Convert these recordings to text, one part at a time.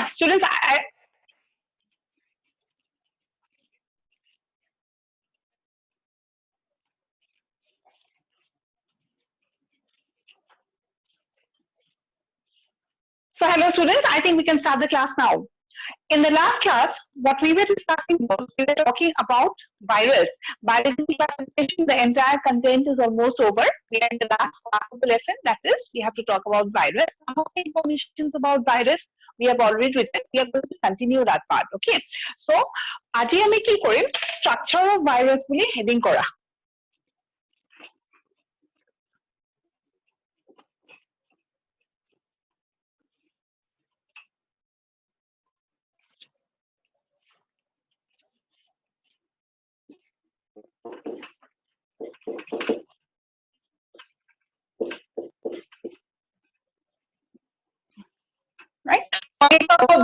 Students, so hello students, I think we can start the class now. In the last class, what we were discussing was we were talking about virus. Virus in the classification, the entire content is almost over. We are in the last part of the lesson. That is, we have to talk about virus. Some of the information about virus we have already written. We are going to continue that part. Okay. So, আজি আমি কি কৰিম? Structure of virus bully heading কৰা. Right?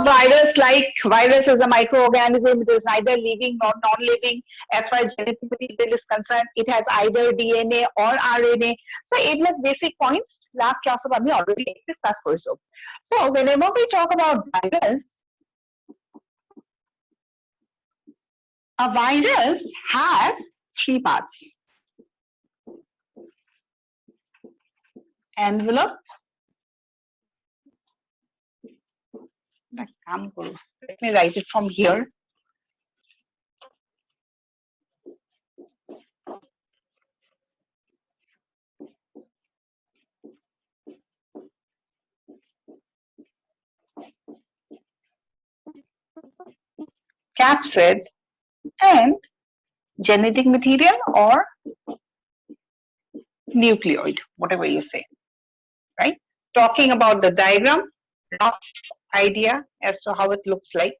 Virus, like virus is a microorganism. It is neither living nor non-living. As far as genetic material is concerned, it has either DNA or RNA. So, it like basic points. Last class of we already discussed also. So, whenever we talk about virus, a virus has three parts: envelope. Let me write it from here. Capsid and genetic material or nucleoid, whatever you say, right? Talking about the diagram, rough idea as to how it looks like.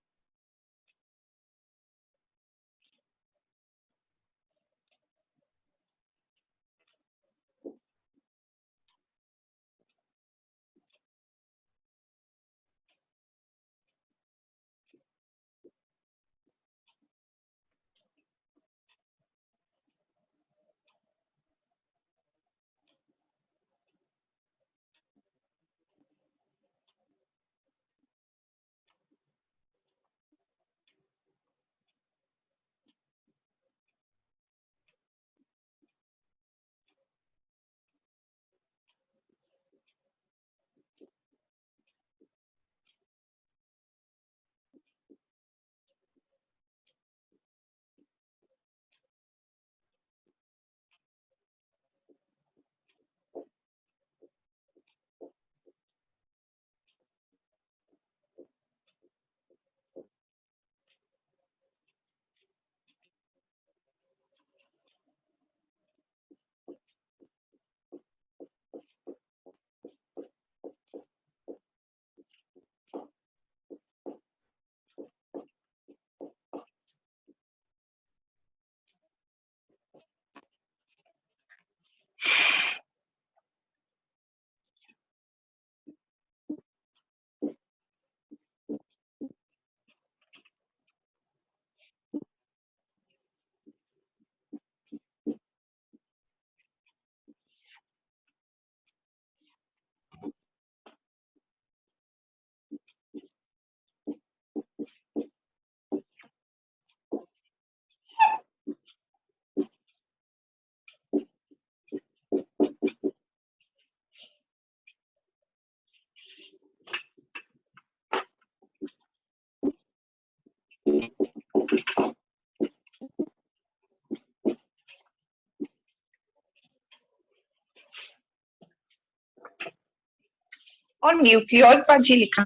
Or nucleoid par ji likha,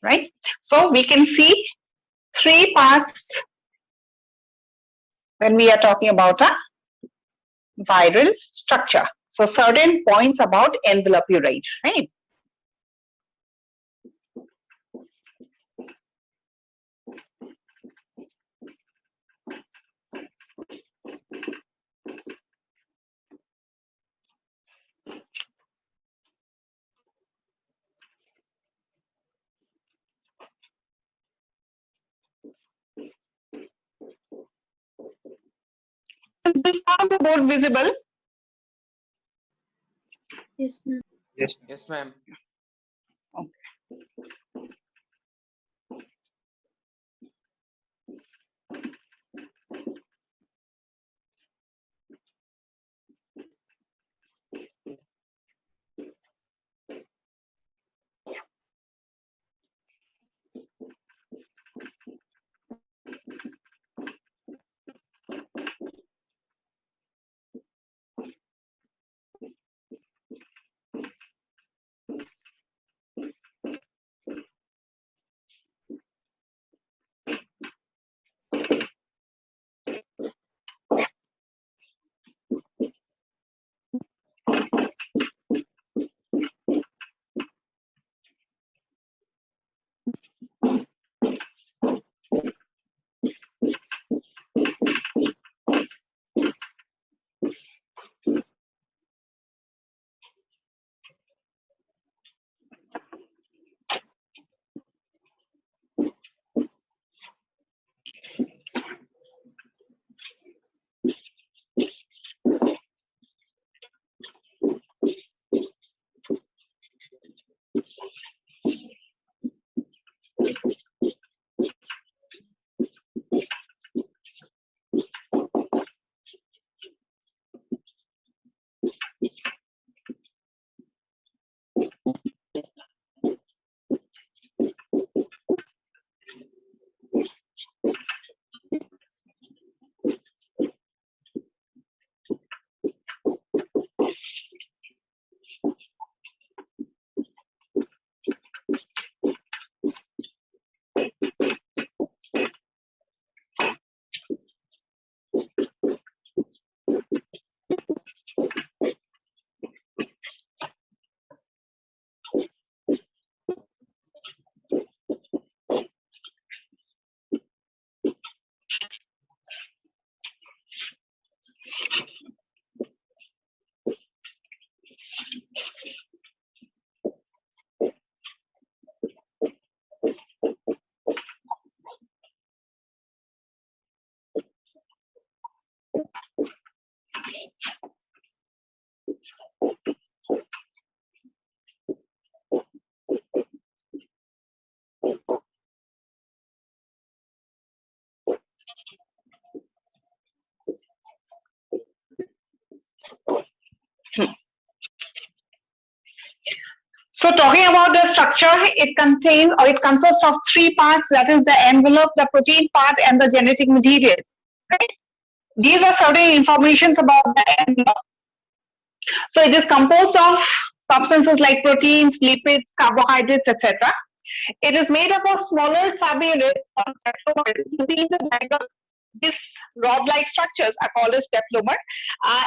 right? So we can see three parts when we are talking about a viral structure. So certain points about envelope you write, right? Is this part of the board visible? Yes, ma'am. Yes. Yes, ma'am. So talking about the structure, it contains or it consists of three parts, that is the envelope, the protein part, and the genetic material. Right? These are certain informations about the envelope. So it is composed of substances like proteins, lipids, carbohydrates, etc. It is made up of smaller subunits or tetromers. You see in the diagram, these rod-like structures are called as teplomer.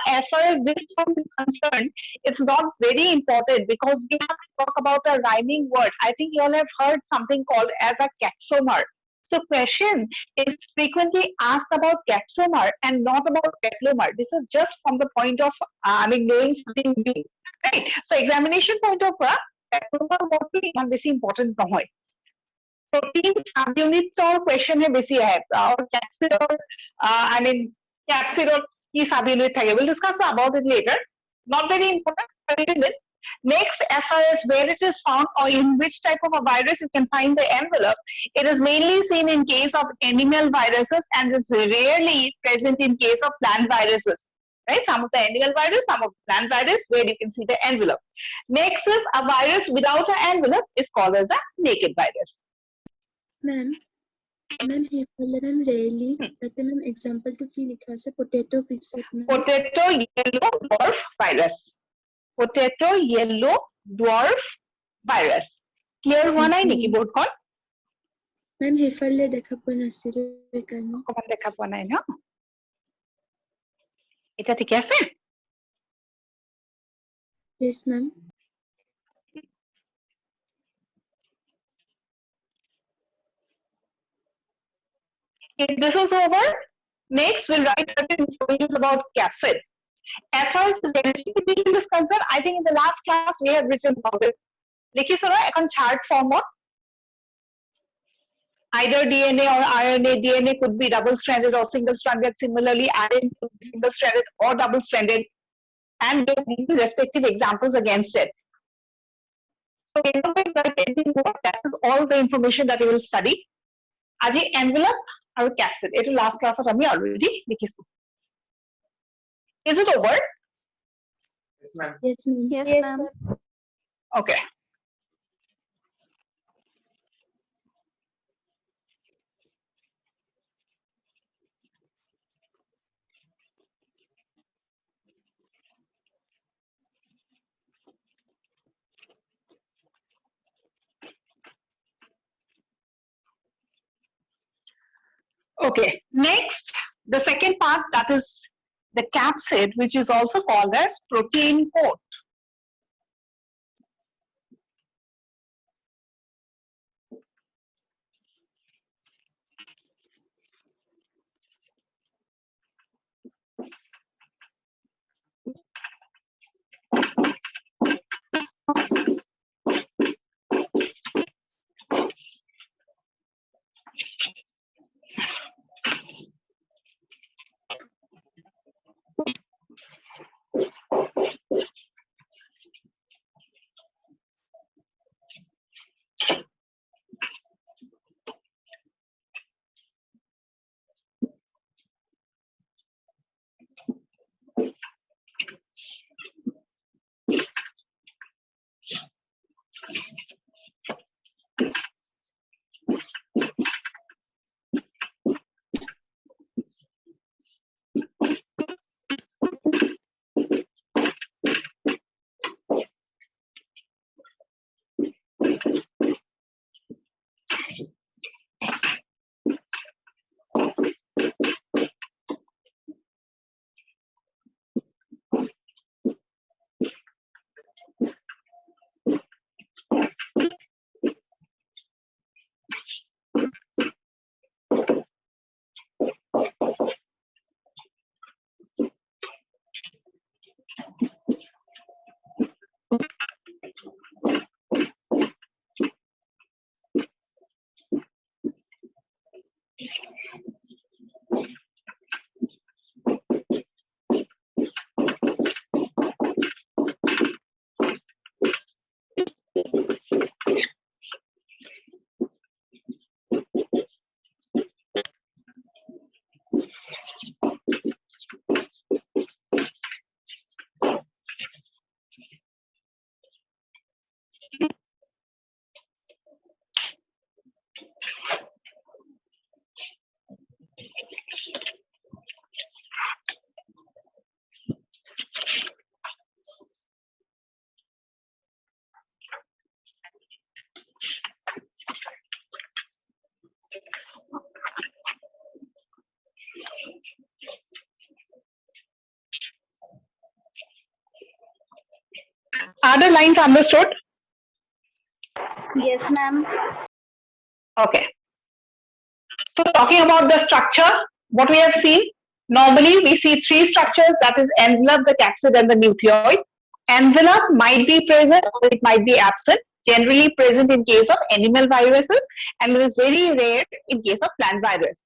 As far as this term is concerned, it's not very important because we have to talk about a rhyming word. I think you all have heard something called as a capsomer. So question is frequently asked about capsomer and not about teplomer. This is just from the point of, knowing something new. Right? So examination point of view, teplomer mostly इमान बेसी important নহয়. Protein subunit और question है बेसी है और capsid और I mean capsid और की सबयूनिट থাকে we'll discuss about it later, not very important but it is it. Next, as far as where it is found or in which type of a virus you can find the envelope, it is mainly seen in case of animal viruses and is rarely present in case of plant viruses, right? Some of the animal virus, some of the plant virus where you can see the envelope. Next is a virus without an envelope is called as a naked virus. Ma'am ma'am हे फॉले ma'am rarely ताकि ma'am example तो की लिखा है potato preset में potato yellow dwarf virus. Potato yellow dwarf virus. Clear हुआ নাই নেকি বোর্ডখন? मैम हे फॉले দেখা পোৱা নাছিল এইকাৰণে অকমান দেখা পোৱা নাই ন? এটা ঠিক আছে? Yes ma'am If this is over, next we'll write certain information about capsid. As far as the genetic material is concerned, I think in the last class we have written about it. লিখি চলো এখন chart format. Either DNA or RNA. DNA could be double-stranded or single-stranded. Similarly, RNA could be single-stranded or double-stranded. And there will be respective examples against it. So that is all the information that we will study. আজি envelope আৰু capsid এইটো last classত আমি already দেখিছো. Is it over? Yes, ma'am. Yes, ma'am. Yes, ma'am. Okay. Okay, next, the second part, that is the capsid, which is also called as protein coat. Are the lines understood? Yes, ma'am. Okay. So talking about the structure, what we have seen, normally we see three structures, that is envelope, the capsid, and the nucleoid. Envelope might be present or it might be absent, generally present in case of animal viruses, and it is very rare in case of plant virus.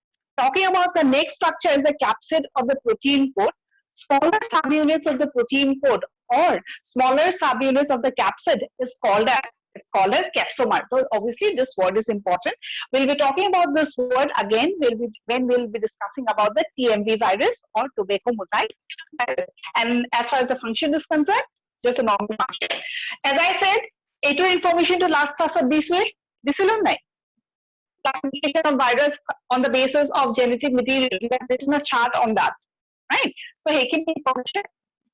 Talking about the next structure is the capsid of the protein coat. Smaller subunits of the protein coat or smaller subunits of the capsid is called as capsomer. So obviously this word is important. We'll be talking about this word again when we'll be discussing about the TMV virus or tobacco mosaic virus. And as far as the function is concerned, just a normal function. As I said, A2 information to last class of this way. This is not classification of virus on the basis of genetic material. We have written a chart on that, right? So Haken information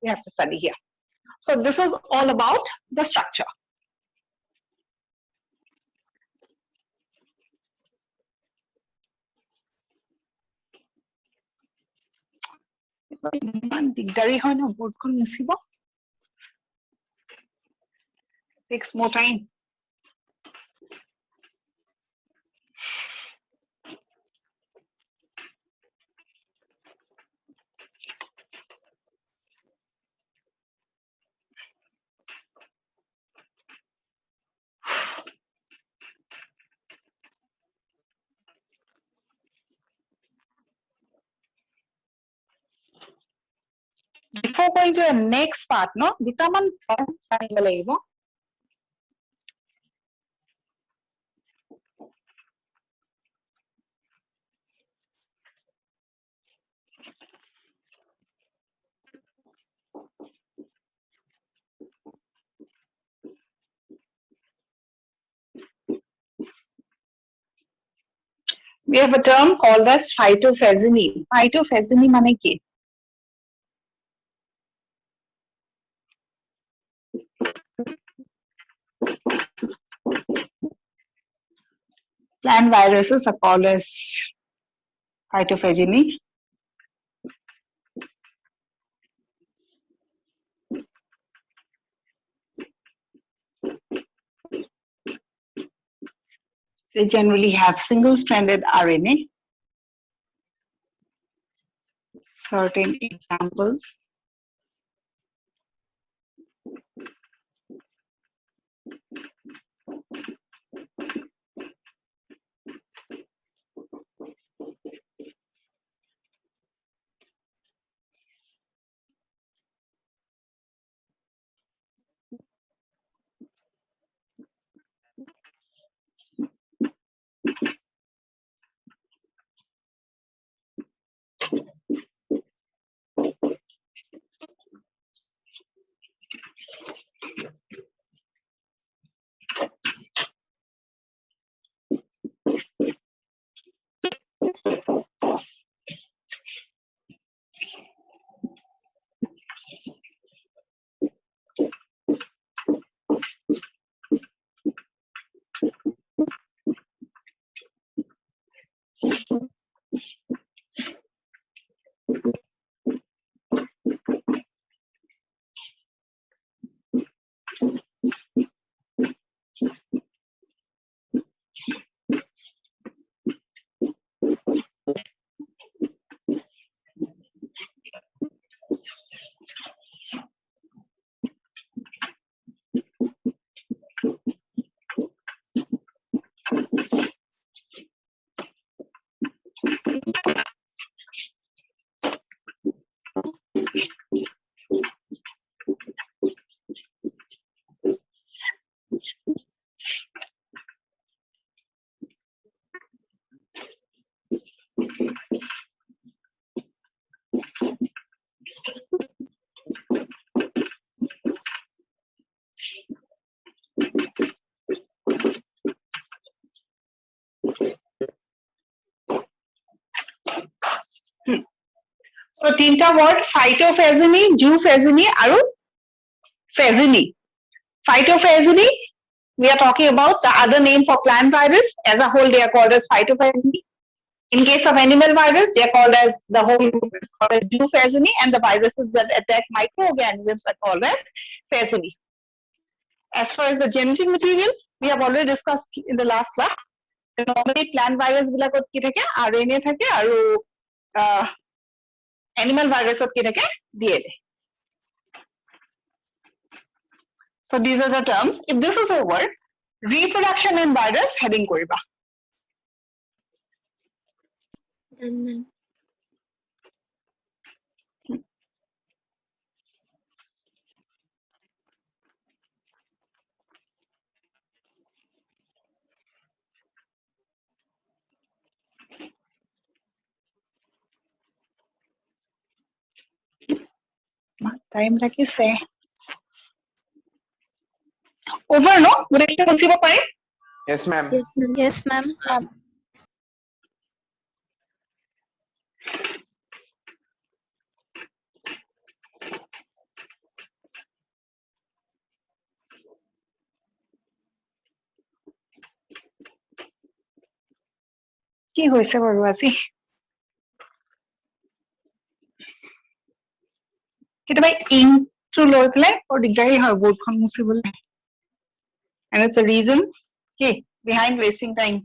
we have to study here. So this is all about the structure. ইমান দিগদাৰি হয় ন বোৰ্ডখন মুচিব takes more time. Before going to the next part, no, দুটামান points জানিব লাগিব. we have a term called as phytophthany. Phytophthany mane ki? Plant viruses are called as phytophthany. They generally have single-stranded RNA. Certain examples. So, tinta word phytophthany, zoophthany, aru phthany. Phytophthany, we are talking about the other name for plant virus. As a whole, they are called as phytophthany. In case of animal virus, they are called as the whole group is called as zoophthany, and the viruses that attack microorganisms are called as phthany. As far as the genetic material, we have already discussed in the last class. Normally, plant virus bilakot ki thake RNA thake aru animal virus ki thake DNA. So these are the terms. If this is over, reproduction in virus heading koriba. Done, ma'am. Time rakise. Over no? Gotekta bujibo pare? Yes, ma'am. Yes, ma'am. Yes, ma'am. কি হৈছে বাৰু আজি? কেতিয়াবা ইনটো লৈ পেলাই বৰ দিগদাৰী হয় বোৰ্ডখন মুচিবলৈ। And it's the reason behind wasting time.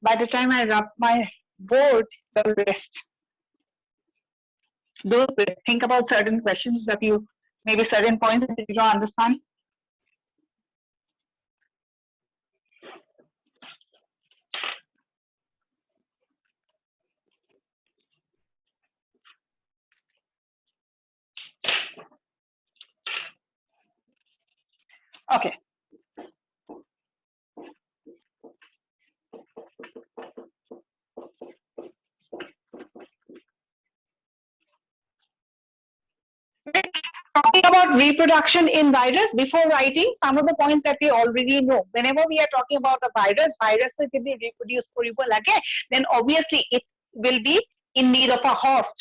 By the time I rub my board, they'll rest. Don't think about certain questions that you, maybe certain points that you don't understand. Okay. Talking about reproduction in virus, before writing some of the points that we already know, whenever we are talking about a virus if it reproduce koribo lage, then obviously it will be in need of a host.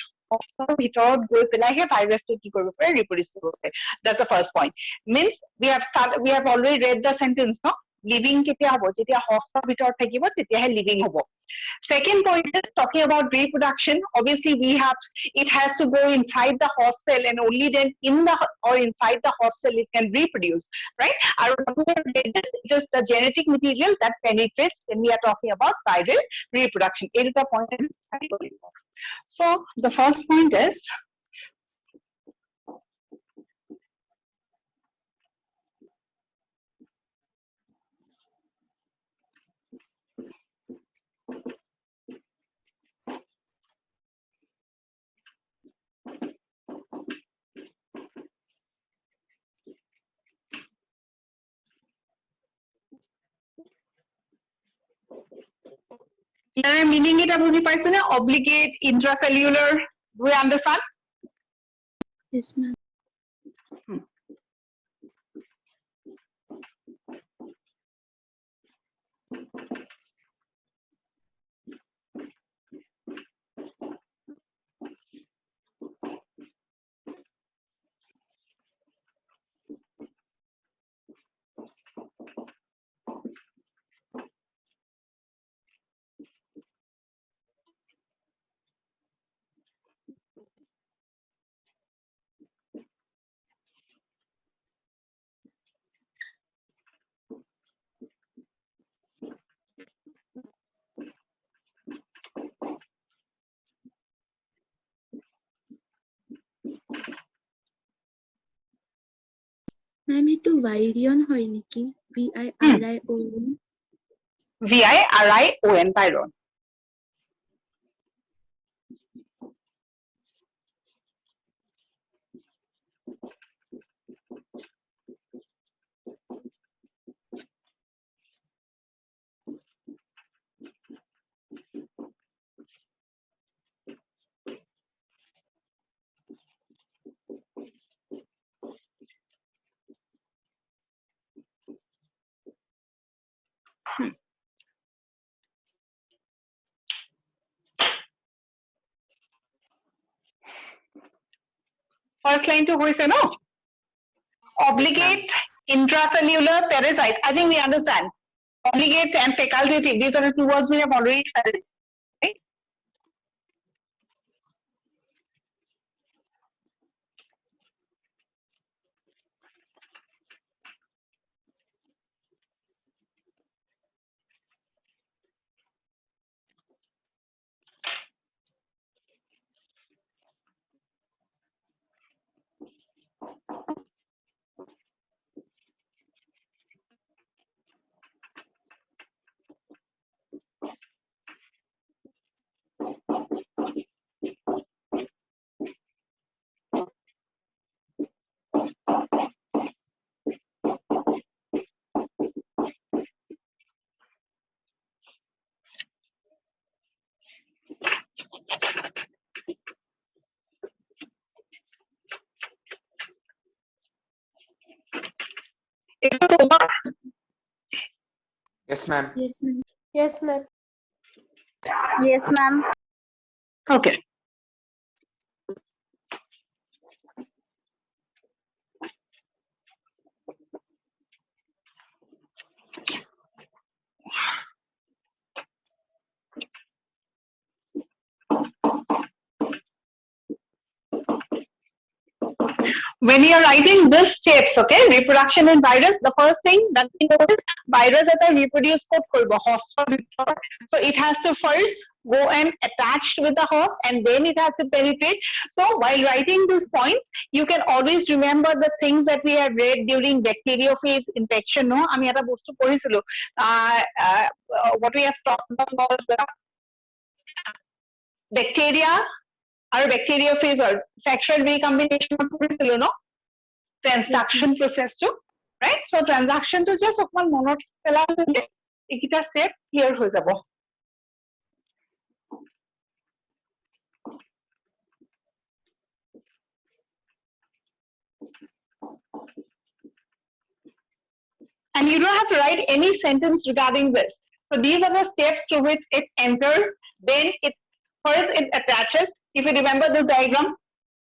Virus reproduce. That's the first point. Means we have already read the sentence, no? Living ketia hobo, jetia host bhitor thakibo, tetia living hobo. Second point is talking about reproduction. Obviously, it has to go inside the host cell, and only then inside the host cell it can reproduce, right? It is the genetic material that penetrates when we are talking about viral reproduction. It is the point. So the first point is meaning it বুজি পাইছে না? Obligate intracellular. Do you understand? Yes, ma'am. Ma'am, itu virion hoy niki? VIRION. VIRION, Viron. First line to hoise no? Obligate intracellular parasites. I think we understand. Obligate and facultative. These are the two words we have already studied. Right? Is it over? Yes, ma'am. Yes, ma'am. Yes, ma'am. Yes, ma'am. Okay. When you are writing these steps, okay, reproduction in virus, the first thing that you notice, virus as a reproduce host. So it has to first go and attach with the host, and then it has to penetrate. So while writing these points, you can always remember the things that we have read during bacteriophage infection. No, আমি এটা বস্তু পঢ়িছিলো। What we have talked about was bacteria or bacteriophage or sexual recombination কৰিছিলো, no? Transaction process to, right? So transaction to just অকমান মনত পেলালে এইকেইটা step clear হৈ যাব। and you don't have to write any sentence regarding this. So these are the steps through which it enters. Then it first it attaches. If you remember this diagram,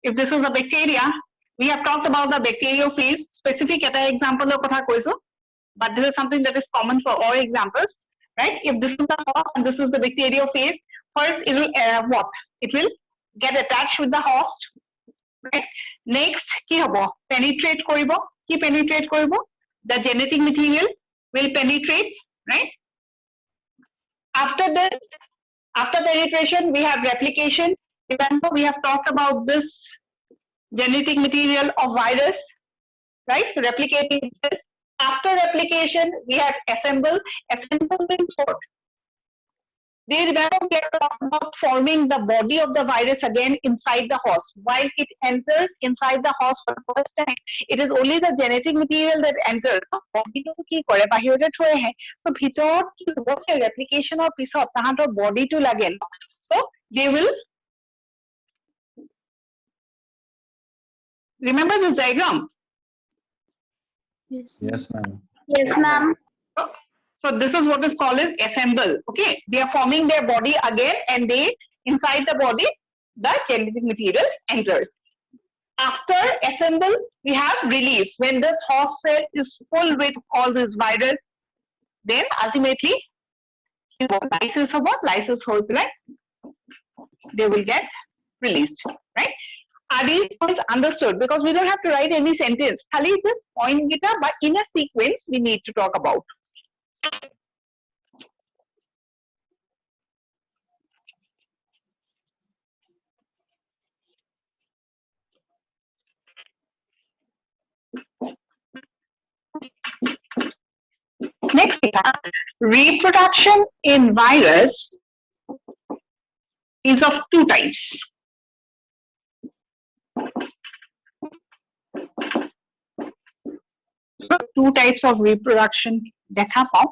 if this is a bacteria, we have talked about the bacteriophage. Specific example of kotha koiso, but this is something that is common for all examples, right? If this is the host and this is the bacteriophage, first it will what? It will get attached with the host, right? Next, ki hobo? Penetrate koribo. Ki penetrate koribo? The genetic material will penetrate, right? After this, after penetration, we have replication. Remember, we have talked about this genetic material of virus, right? Replicating. After replication, we have assemble. Assemble means what? Do you remember we are talking about forming the body of the virus again inside the host? While it enters inside the host for the first time, it is only the genetic material that enters. Body to ki kore bahirte thore hai. So bhitor ki hobo se replication or pisot tahantor body to lage. So they will remember this diagram. Yes. Yes, ma'am. Yes, ma'am. So this is what is called as assemble. Okay, they are forming their body again, and they inside the body the genetic material enters. After assemble, we have release. When this host cell is full with all this virus, then ultimately lysis of what? Lysis whole like they will get released. Right? Are these points understood? Because we don't have to write any sentence. Khali this point gita, but in a sequence we need to talk about. Next, we have reproduction in virus is of two types. So two types of reproduction দেখা পাও.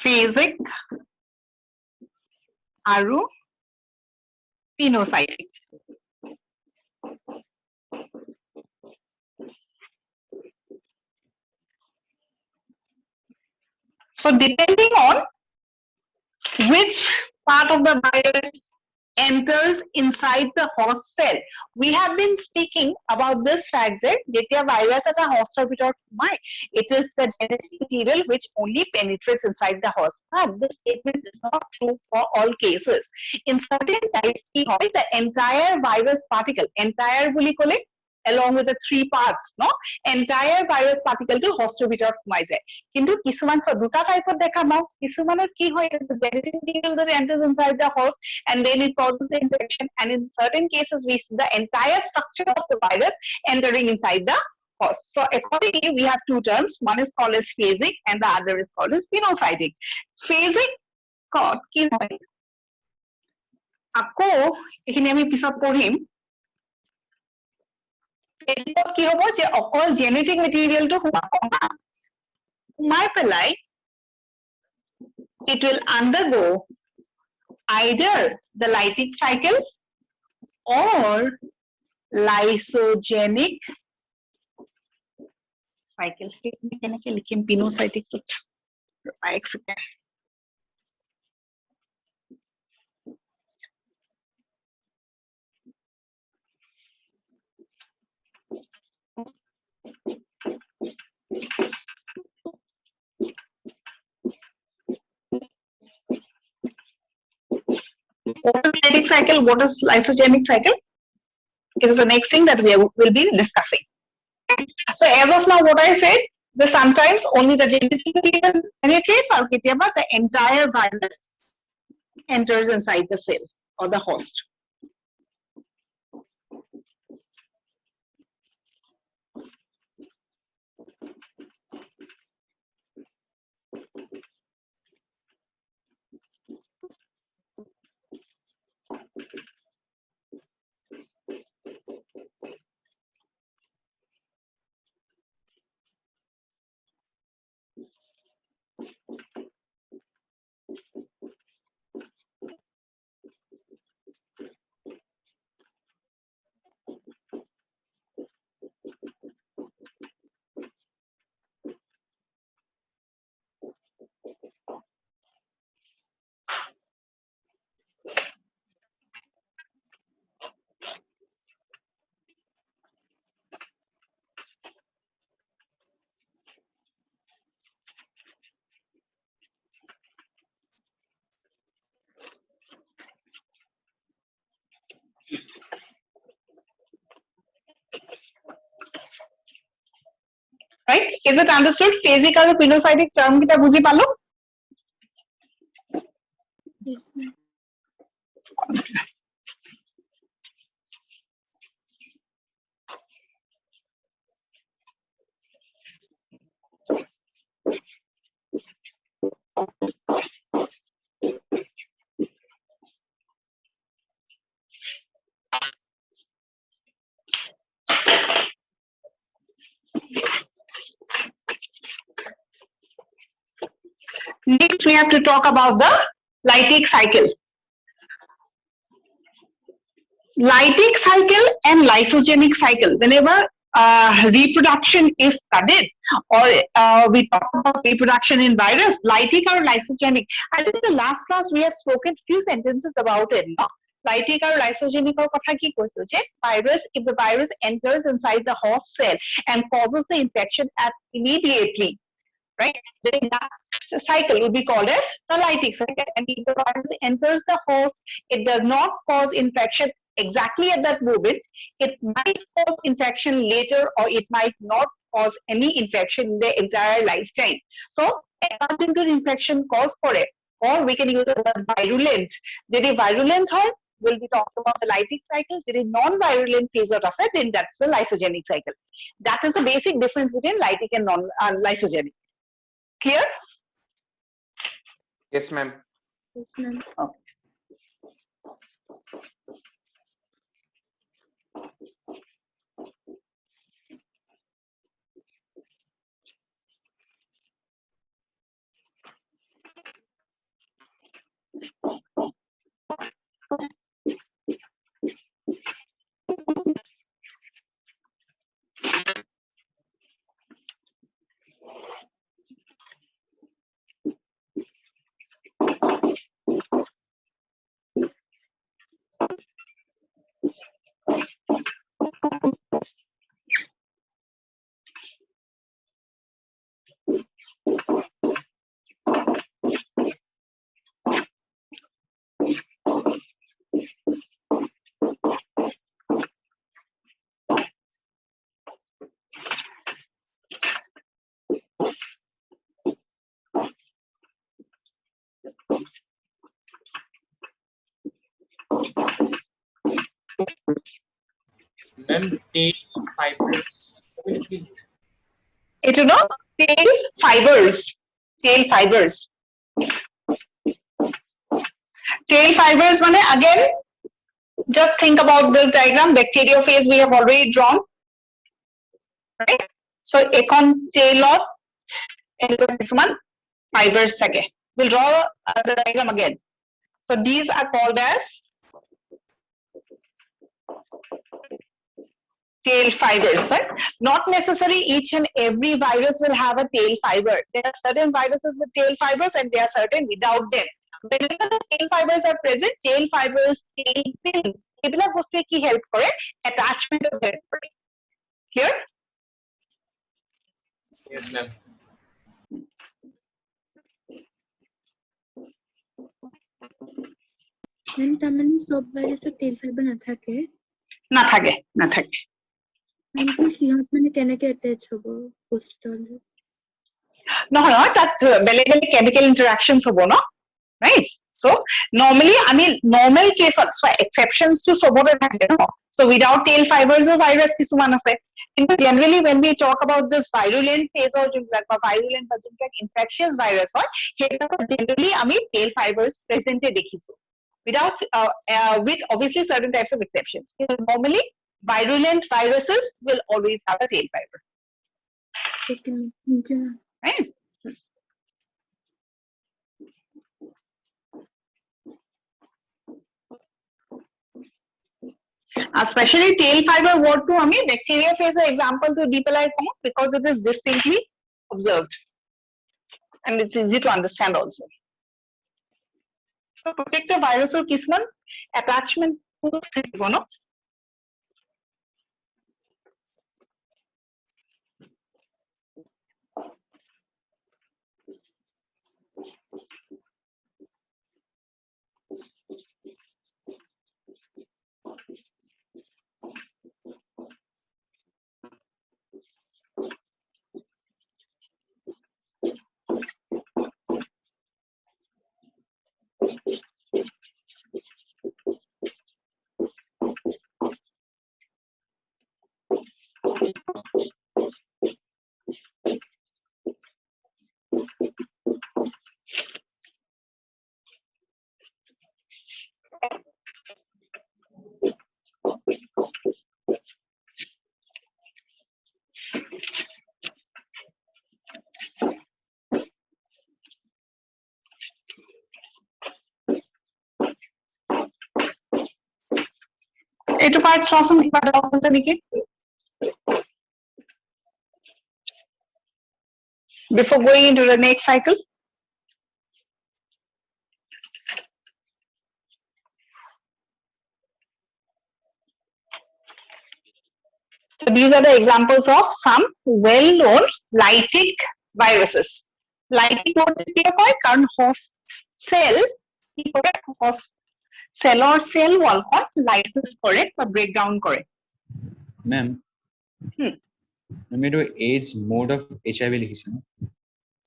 Phasic আৰু phenocytic. So depending on which part of the virus enters inside the host cell, we have been speaking about this fact that যেতিয়া virus এটা hostৰ ভিতৰত সোমায়, it is the genetic material which only penetrates inside the host. But this statement is not true for all cases. In certain types, কি হয়, the entire virus particle, entire বুলি ক'লে along with the three parts, no, entire virus particle to hostৰ ভিতৰত সোমাই যায়. কিন্তু কিছুমান দুটা টাইপত দেখা পাওঁ, কিছুমানৰ কি হয়, the genetic material that enters inside the host and then it causes the infection, and in certain cases we see the entire structure of the virus entering inside the host. So accordingly we have two terms, one is called as phasic and the other is called as phenocytic. Phasic কি হয় আকৌ এইখিনি আমি পিছত পঢ়িম। কি হ'ব যে অকল জেনেটিক মেটেৰিয়েলটো সোমাই পেলাই it will undergo either the lytic cycle or lysogenic cycle. কেনেকে লিখিম phenocytic What is lytic cycle? What is lysogenic cycle? It is the next thing that we will be discussing. So as of now, what I said, that sometimes only the genetic material penetrates, or the entire virus enters inside the cell or the host. right? Is it understood? Phasic and pinocytic term kita বুঝি পালো? Yes, ma'am. Next, we have to talk about the lytic cycle. Lytic cycle and lysogenic cycle. Whenever reproduction is studied, or we talk about reproduction in virus, lytic or lysogenic. I think in the last class we have spoken few sentences about it. No? Lytic or lysogenic or কথা কি কৈছো যে virus, if the virus enters inside the host cell and causes the infection immediately, right? Then that cycle would be called as the lytic cycle. And if the virus enters the host, it does not cause infection exactly at that moment. It might cause infection later, or it might not cause any infection in the entire lifetime. So, according to the infection cause for it, or we can use the word virulent. যদি virulent হয়, we'll be talking about the lytic cycle. যদি non-virulent phase of asset, then that's the lysogenic cycle. That is the basic difference between lytic and non-lysogenic. Clear? Yes, ma'am. Yes, ma'am. Okay. Ma'am, tail fibers. It you know tail fibers. Tail fibers. Tail fibers মানে again, just think about this diagram. Bacteriophage we have already drawn, right? So এখন tailot কিছুমান fibers থাকে. We'll draw the diagram again. So these are called as tail fibers, right? Not necessarily each and every virus will have a tail fiber. There are certain viruses with tail fibers and there are certain without them. Whenever the tail fibers are present, tail fibers, tail fins, এগুলা বস্তুৱে কি help করে? Attachment of help করে. Clear? Yes, ma'am. Ma'am, তার মানে সব ভাইরাসের টেল fibre নাথাকে? নাথাকে। মানে সিহঁত মানে কেনেকে এটাচ হ'ব হোষ্টলে? নহয় তাত বেলেগ বেলেগ chemical interactions হ'ব ন? Right? So normally I mean normal cases, so exceptions to sobore থাকে no? So without tail fibers or virus কিছুমান আছে. কিন্তু generally when we talk about this virulent phase or যোনবিলাক বা virulent বা যোনবিলাক infectious virus হয়, সেইবিলাক generally আমি tail fibers present দেখিছো. Without with obviously certain types of exceptions. Normally virulent viruses will always have a tail fiber. Okay, ma'am. Thank you, ma'am. Right? Especially tail fiber word to আমি bacteriophage example to di pelai কওঁ because it is distinctly observed and it's easy to understand also. So প্ৰত্যেকটা ভাইৰাছৰ কিছুমান attachment থাকিব ন? এইটো part চোৱাচোন কিবা doubts আছে নেকি? Before going into the next cycle. So these are the examples of some well-known lytic viruses. Lytic বলতে কি হয়? কারণ host cell কি করে host cell cell wall হয় lysis করে বা breakdown করে. Ma'am, আমি এইটো AIDS mode of HIV লিখিছো।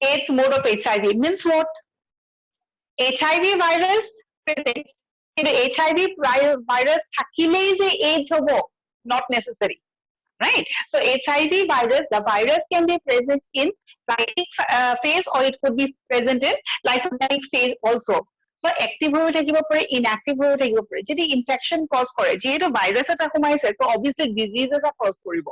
AIDS mode of HIV means what? HIV virus present. কিন্তু HIV virus থাকিলেই যে AIDS হব, not necessary. Right? So HIV virus, the virus can be present in lytic phase or it could be present in lysogenic phase also. So active হয়ে থাকিব পাৰে, inactive হয়ে থাকিব পাৰে। যদি infection cause কৰে, যেহেতু virus এটা সোমাইছে, তো obviously disease এটা cause কৰিব।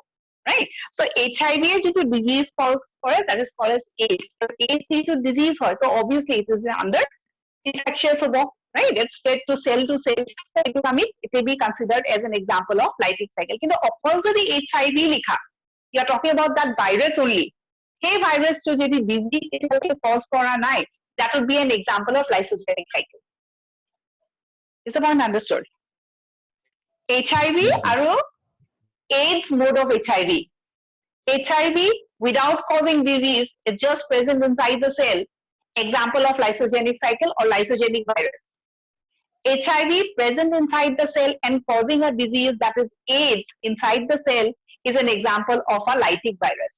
Right? So HIV এ যিটো disease cause কৰে, that is called as AIDS. So AIDS যিটো disease হয়, তো obviously it is under infectious হ'ব, right? It's spread to cell, so it will be considered as an example of lytic cycle. কিন্তু অকল যদি HIV লিখা, you are talking about that virus only. সেই virus to যদি disease এটাকে cause কৰা নাই, that would be an example of lysogenic cycle. Is the point understood? HIV আৰু AIDS mode of HIV. HIV without causing disease, it's just present inside the cell. Example of lysogenic cycle or lysogenic virus. HIV present inside the cell and causing a disease that is AIDS inside the cell is an example of a lytic virus.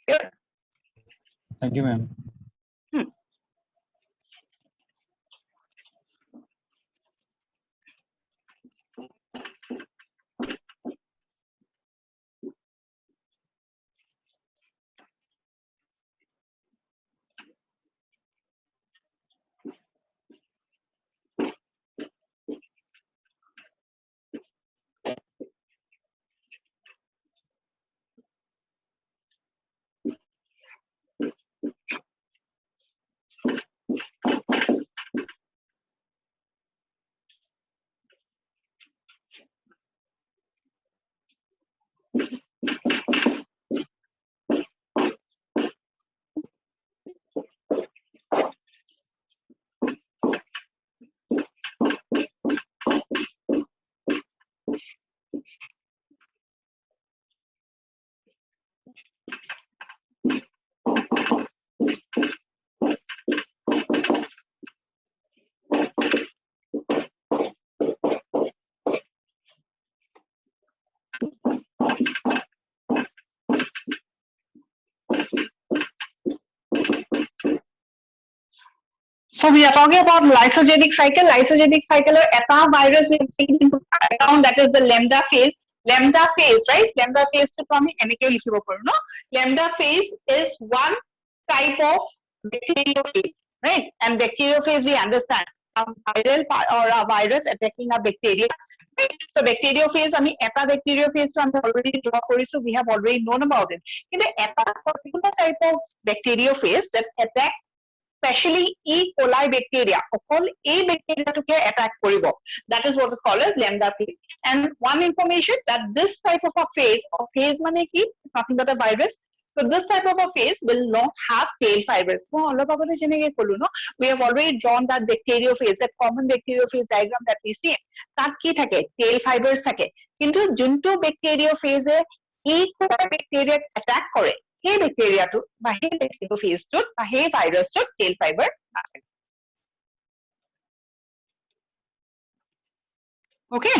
Sure. Thank you, ma'am. So we are talking about lysogenic cycle. Lysogenic cycle or eta virus we have taken into account, that is the lambda phase. Lambda phase, right? Lambda phase to আমি এনেকে লিখিব পাৰো, no? Lambda phase is one type of bacteriophase, right? And bacteriophase we understand, a viral or a virus attacking a bacteria. Right? So bacteriophase, আমি eta bacteriophase to আমি already draw কৰিছো, we have already known about it. কিন্তু এটা particular type of bacteriophase that attacks especially E. coli bacteria, অকল এই ব্যাকটেরিয়াটোকে attack কৰিব. That is what is called as lambda phase. And one information that this type of a phase, or phase মানে কি? Nothing but a virus. So this type of a phase will not have tail fibers. মই অলপ আগতে যেনেকে ক'লো, no? We have already drawn that bacteriophase, that common bacteriophase diagram that we see. তাত কি থাকে? Tail fibers থাকে. কিন্তু যোনটো bacteriophase E. coli bacteria attack কৰে, সেই ব্যাকটেরিয়াটো বা সেই bacteriophase-টোত বা সেই ভাইৰাছটোত টেইল ফাইবাৰ আছে। Okay?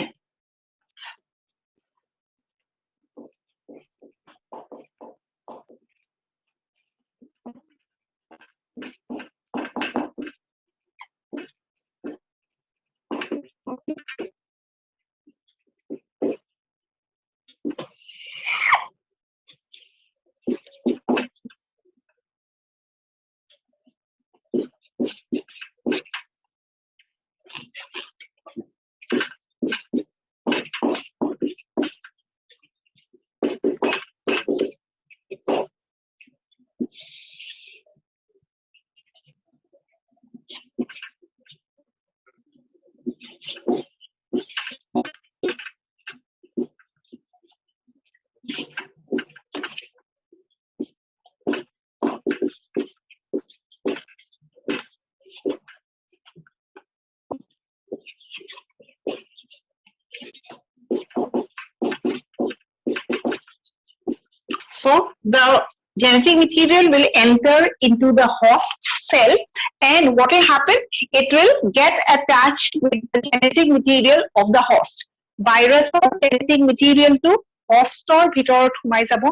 So the genetic material will enter into the host cell, and what will happen? It will get attached with the genetic material of the host. Virus or genetic material to hostor ভিতৰত সোমাই যাব,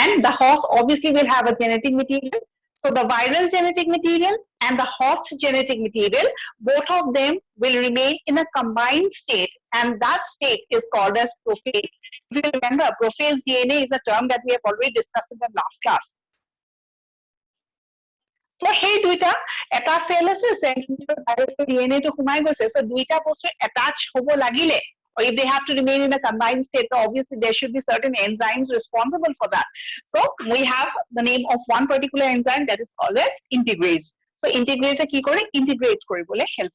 and the host obviously will have a genetic material. So the viral genetic material and the host genetic material, both of them will remain in a combined state, and that state is called as prophase. If you remember, prophase DNA is a term that we have already discussed in the last class. So সেই দুইটা এটা sell আছে ভাইরাসৰ DNA টো সোমাই গৈছে, so দুইটা বস্তু attach হ'ব লাগিলে, or if they have to remain in a combined state, obviously there should be certain enzymes responsible for that. So we have the name of one particular enzyme that is called as integrase. So integrase কি কৰে? Integrate কৰিবলে help.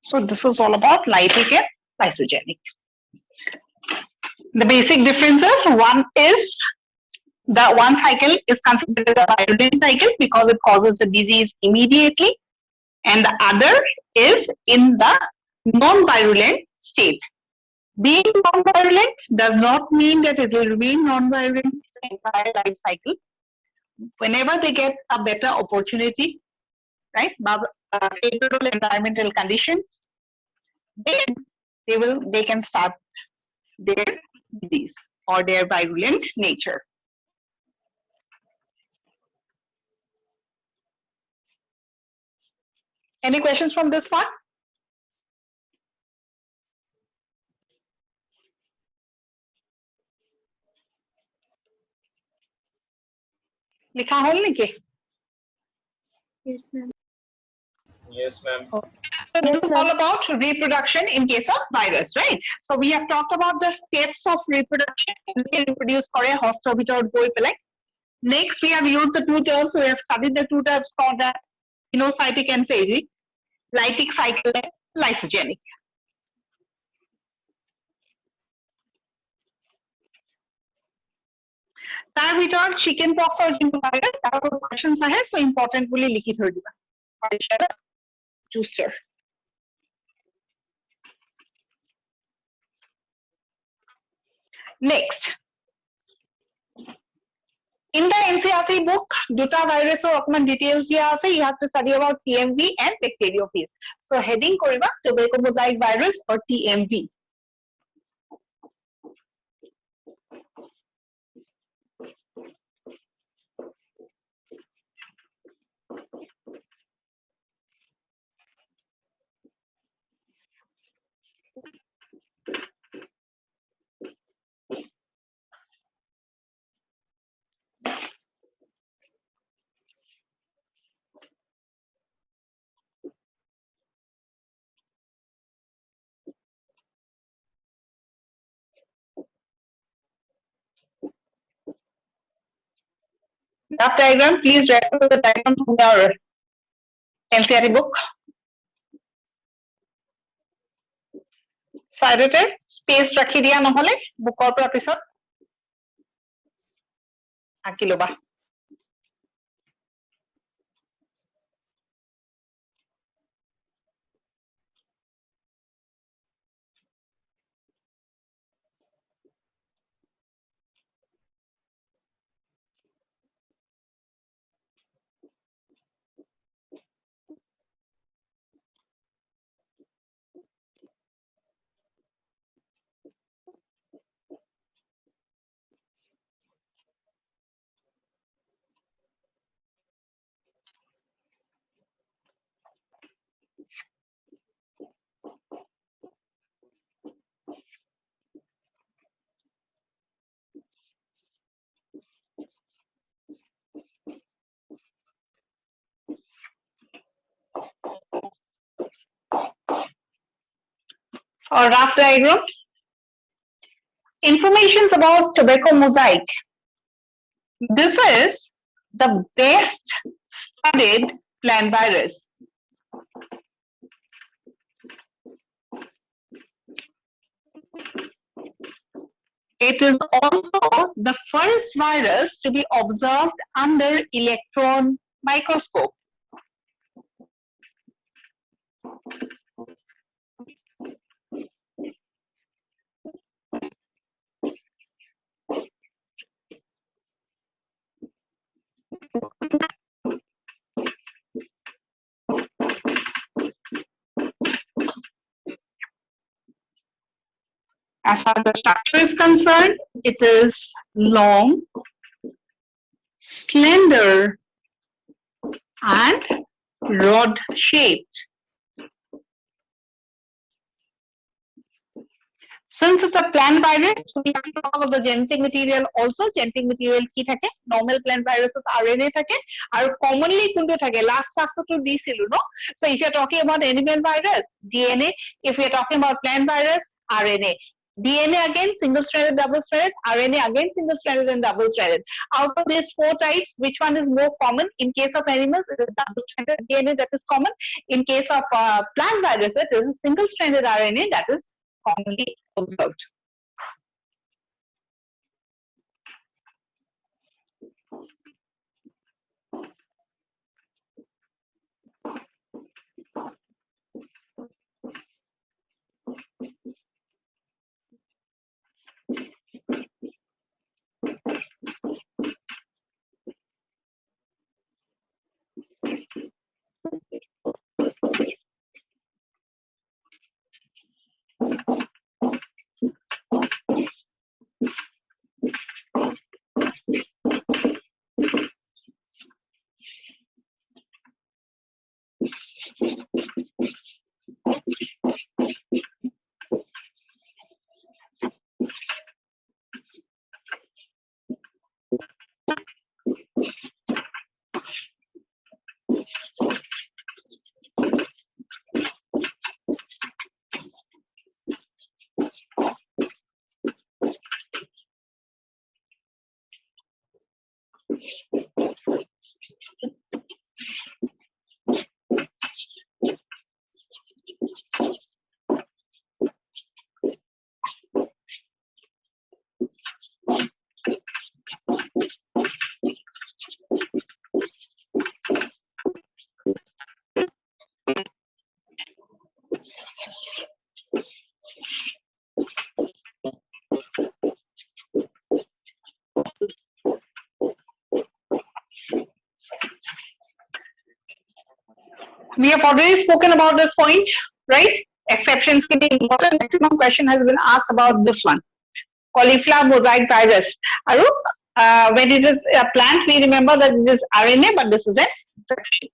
So this is all about lytic and lysogenic. The basic differences, one is the one cycle is considered as a virulent cycle because it causes the disease immediately, and the other is in the non-virulent state. Being non-virulent does not mean that it will remain non-virulent the entire life cycle. Whenever they get a better opportunity, right, favorable environmental conditions, then they can start their disease or their virulent nature. Any questions from this part? লিখা হল নেকি? Yes, ma'am. Yes, ma'am. So this is all about reproduction in case of virus, right? So we have talked about the steps of reproduction. They reproduce করে হস্তৰ ভিতৰত গৈ পেলাই. Next, we have used the two terms. We have studied the two terms called that pinocytic and phasic, lytic cycle and lysogenic. তাৰ ভিতৰত chicken pox or যোনটো virus, তাৰ ওপৰত questions আহে, so important বুলি লিখি থৈ দিবা. Juicer. Next, In the NCERT book, দুটা ভাইরাছৰ অকমান details দিয়া আছে. You have to study about TMV and bacteriophage. So heading কৰিবা tobacco mosaic virus or TMV. Rough diagram, please refer to the diagram from your NCERT book. Sidete space ৰাখি দিয়া নহলে বুকৰ পৰা পিছত আঁকি লবা. Or rough diagram. Informations about tobacco mosaic. This is the best studied plant virus. It is also the first virus to be observed under electron microscope. As far as the structure is concerned, it is long, slender, and rod-shaped. Since it's a plant virus, we have to talk about the genetic material also. Genetic material ki thake? Normal plant viruses RNA thake, and commonly kuntu thake. Last class to disilu, no? So if you're talking about animal virus, DNA. If you're talking about plant virus, RNA. DNA again single-stranded, double-stranded. RNA again single-stranded and double-stranded. Out of these four types, which one is more common? In case of animals, it is double-stranded DNA that is common. In case of plant viruses, it is single-stranded RNA that is commonly observed. We have already spoken about this point, right? Exceptions can be important. Maximum question has been asked about this one. Cauliflower mosaic virus. Aru, when it is a plant, we remember that it is RNA, but this is an exception.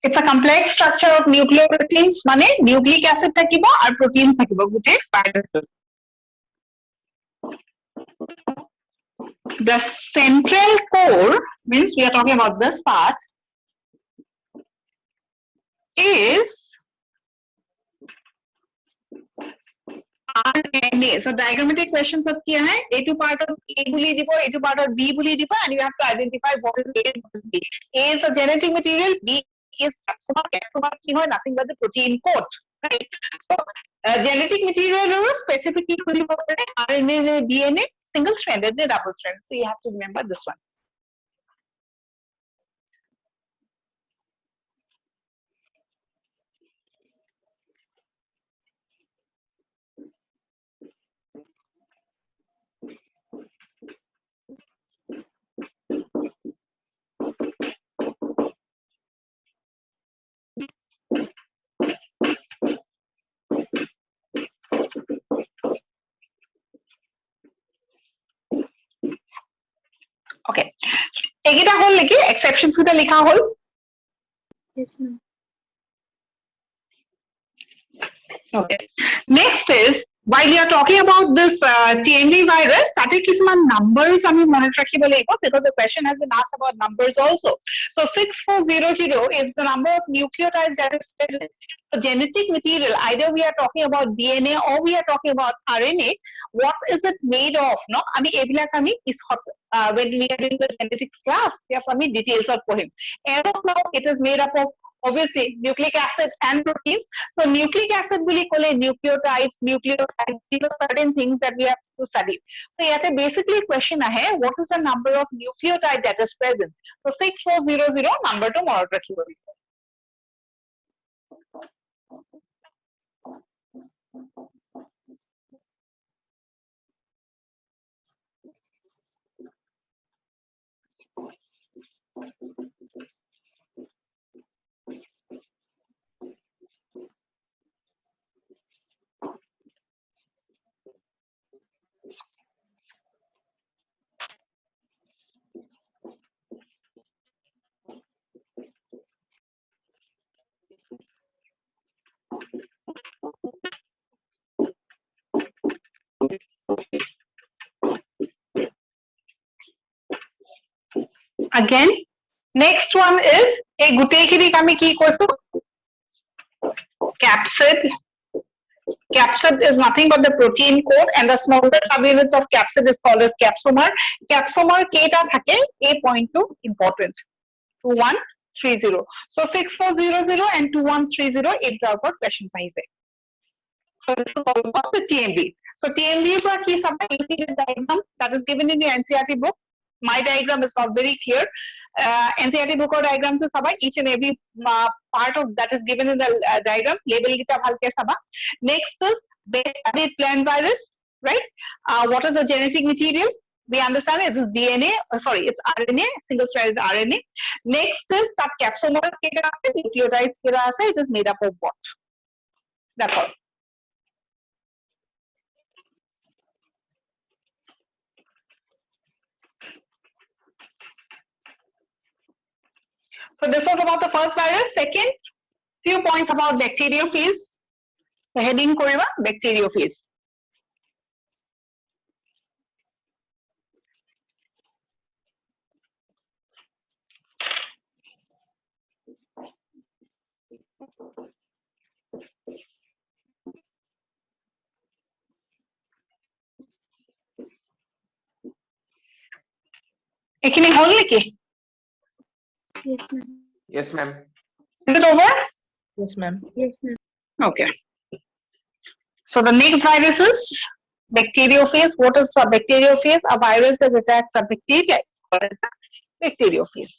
It's a complex structure of nucleoproteins, মানে nucleic acid থাকিব আৰু proteins থাকিব গোটেই viruses. The central core means we are talking about this part is RNA. So diagrammatic questions of क्या है? A2 part of A बुली दिबो, A2 part of B बुली दिबो, and you have to identify what is A and what is B. A is the genetic material, B is capsoma. Capsoma की है nothing but the protein coat, right? So genetic material और specifically बुली बोलते हैं RNA, DNA, single stranded, double stranded. So you have to remember this one. Okay. এইকেইটা হল নেকি exceptions কেইটা লিখা হল Yes, ma'am. Okay. Next is while you are talking about this TMV virus, তাতে কিছুমান numbers আমি মনত ৰাখিব লাগিব because the question has been asked about numbers also. So 6400 is the number of nucleotides that is present. So genetic material, either we are talking about DNA or we are talking about RNA, what is it made of? No, আমি এইবিলাক আমি when we are doing the genetics class, we have আমি details of পঢ়িম. As of now, it is made up of obviously nucleic acid and proteins. So nucleic acid বুলি ক'লে nucleotides, these are certain things that we have to study. So ইয়াতে basically question ahe, what is the number of nucleotide that is present? So 6400 number to মনত ৰাখিব লাগিব. Again, next one is a গোটেইখিনিক আমি কি কৈছো capsid. Capsid is nothing but the protein coat, and the smaller subunits of capsid is called as capsomer. Capsomer কেইটা থাকে এই পইণ্টটো important. 2130. So 6400 and 2130 এইটাৰ ওপৰত questions আহিছে. So this is all about the TMV. So TMV পৰা কি চাবা, you see the diagram that is given in the NCERT book. My diagram is not very clear. NCERT book or diagram to saba, each and every part of that is given in the diagram. Label kita bhalke saba. Next is base studied plant virus, right? What is the genetic material? We understand it is DNA, it's RNA, single stranded RNA. Next is that capsomer keda ase, nucleotides keda ase, it is made up of what? That's all. So this was about the first virus. Second, few points about bacteriophage. So heading koriba bacteriophage. এখানে হল নাকি? Yes, ma'am. Yes, ma'am. Is it over? Yes, ma'am. Yes, ma'am. Okay. So the next virus is bacteriophage. What is a bacteriophage? A virus that attacks a bacteria. What is that? Bacteriophage.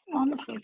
Wonderful.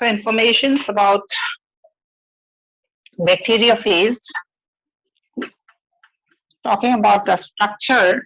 So informations about bacteriophage, talking about the structure.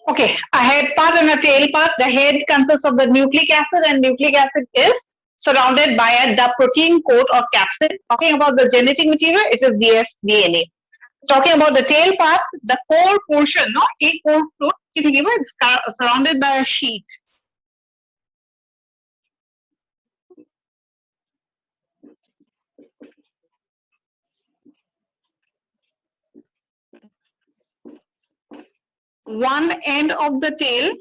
Okay, a head part and a tail part. The head consists of the nucleic acid, and nucleic acid is surrounded by a protein coat or capsid. Talking about the genetic material, it is dsDNA. Talking about the tail part, the core portion, no, a core fruit, is surrounded by a sheet. One end of the tail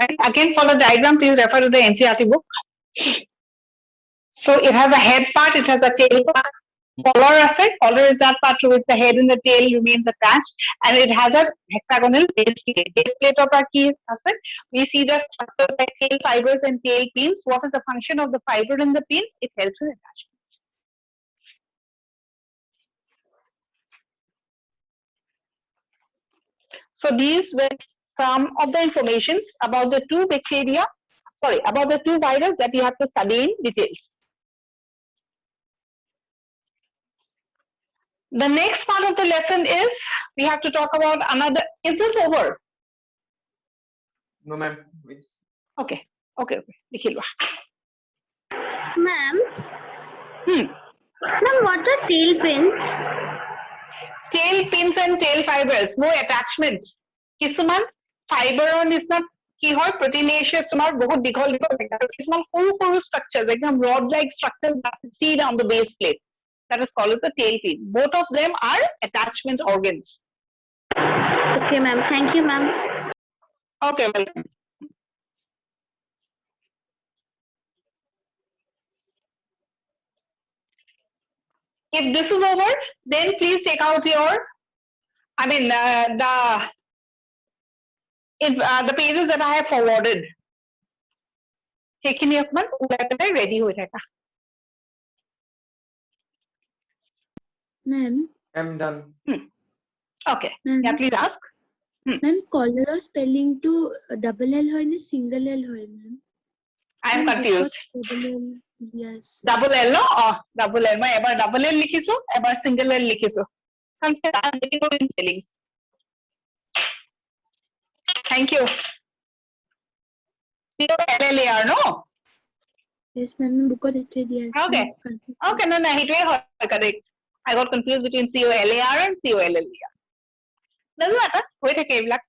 And again, for the diagram, please refer to the NCERT book. So it has a head part, it has a tail part. Collar acid, collar is that part to which the head and the tail remains attached, and it has a hexagonal base plate. Base plate of our key acid. We see the structures like tail fibers and tail pins. What is the function of the fiber in the pin? It helps with attachment. So these were some of the informations about the two bacteria, about the two viruses that you have to study in details. The next part of the lesson is we have to talk about another. Is this over? No, ma'am. Okay. Nikhil. Ma'am. Ma'am, What are tail pins? Tail pins and tail fibers, more attachment. Kisuman fiber on is not কি হয় proteinaceous তোমার বহুত দীঘল কিছুমান সৰু structures একদম rod like structures that is seen on the base plate. That is called as the tail pin. Both of them are attachment organs. Okay, ma'am. Thank you, ma'am. Okay, welcome. If this is over, then please take out your, the pages that I have forwarded. সেইখিনি অকমান ready হৈ থাকা. Ma'am. I'm done. Okay. Yeah, please ask. Ma'am, cholera spelling to double L hoy na single L hoy, ma'am? I am confused. Yes. Double L no? Double L. मैं एबार double L लिखिसो, एबार single L लिखिसो. In spellings. Thank you. COLLAR no? Yes, ma'am. Book it ready. Okay. Okay, no, hitwe hoy correct. I got confused between COLAR and COLLAR. Doesn't matter. Hoy thake ebilak.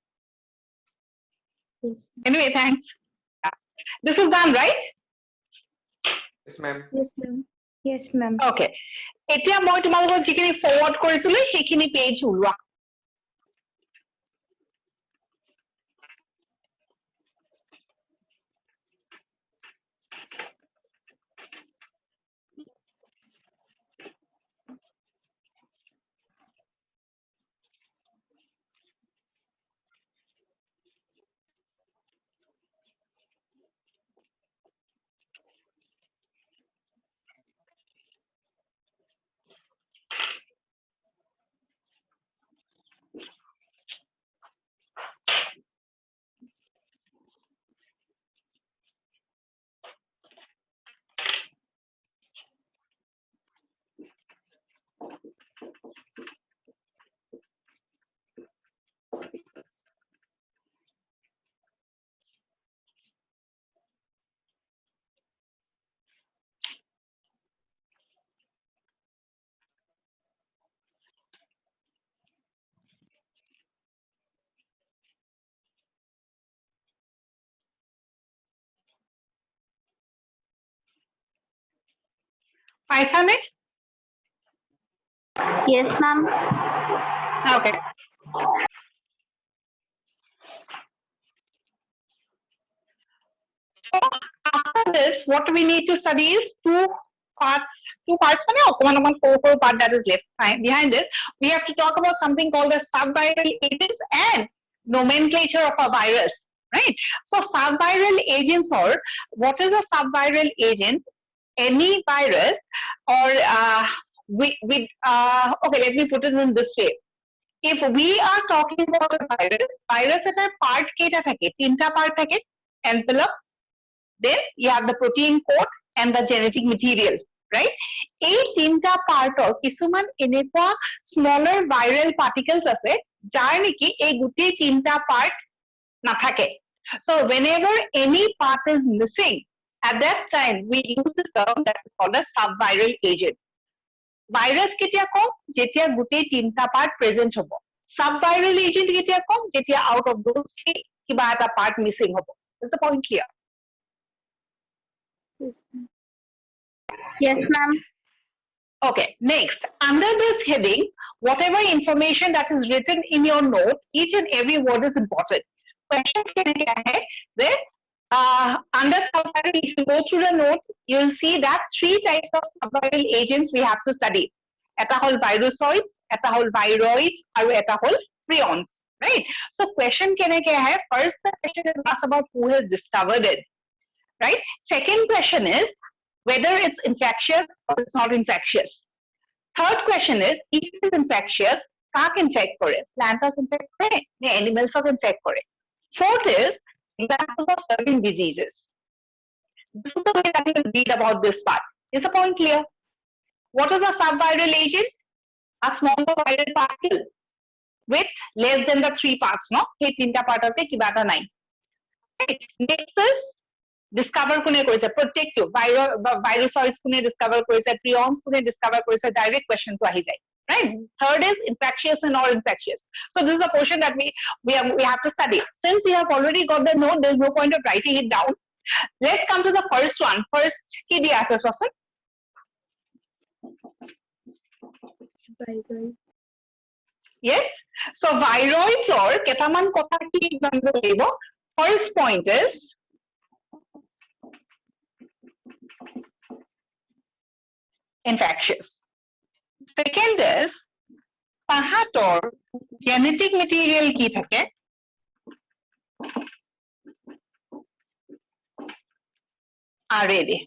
Yes. Anyway, thanks. This is done, right? Yes, ma'am. Yes, ma'am. Yes, ma'am. Okay. এতিয়া মই তোমালোকক যিখিনি forward কৰিছিলো সেইখিনি page ওলোৱা পাইছানে Yes, ma'am. Okay. So after this, what we need to study is two parts. One part that is left behind this. We have to talk about something called the subviral agents and nomenclature of a virus. Right? So subviral agents, or what is a subviral agent? Any virus or okay, let me put it in this way. If we are talking about a virus is a part কেটা থাকে তিনটা part থাকে envelope, then you have the protein coat and the genetic material, right? এই তিনটা part কিছুমান এনেকুৱা smaller viral particles আছে যাৰ নেকি এই গুটেই তিনটা part নাথাকে. So whenever any part is missing, at that time we use the term that is called a subviral agent. Virus কেতিয়া কম যেতিয়া গুটেই তিনটা part present হ'ব. Subviral agent কেতিয়া কম যেতিয়া out of those three কিবা এটা part missing হ'ব. Is the point clear? Yes, ma'am. Yes, ma'am. Okay, next, under this heading, whatever information that is written in your note, each and every word is important. Questions can be ahead there. Under subviral, if you go through the note, you'll see that three types of subviral agents we have to study. Eta hol virusoids, eta hol viroids, and eta hol prions. Right? So question can I have? First, the question is asked about who has discovered it. Right? Second question is whether it's infectious or it's not infectious. Third question is if it is infectious, kaak infect kore? Plants infect kore? Animals infect kore? Fourth is examples of certain diseases. This is the way that you can read about this part. Is the point clear? What is a subviral agent? A smaller viral particle with less than the three parts, no? Hey, tinta part of it, kibata nine. Right. Next is discover kune korise, protective virusoids kune discover korise, prions kune discover korise, direct question to ahi jai. Right. Third is infectious and non-infectious. So this is a portion that we have to study. Since we have already got the note, there is no point of writing it down. Let's come to the first one. First, ki diya ase Swaswat? Viral. Yes. So viroids or ketaman kotha ki janbo lebo. First point is infectious. Second is tahator genetic material ki thake RNA,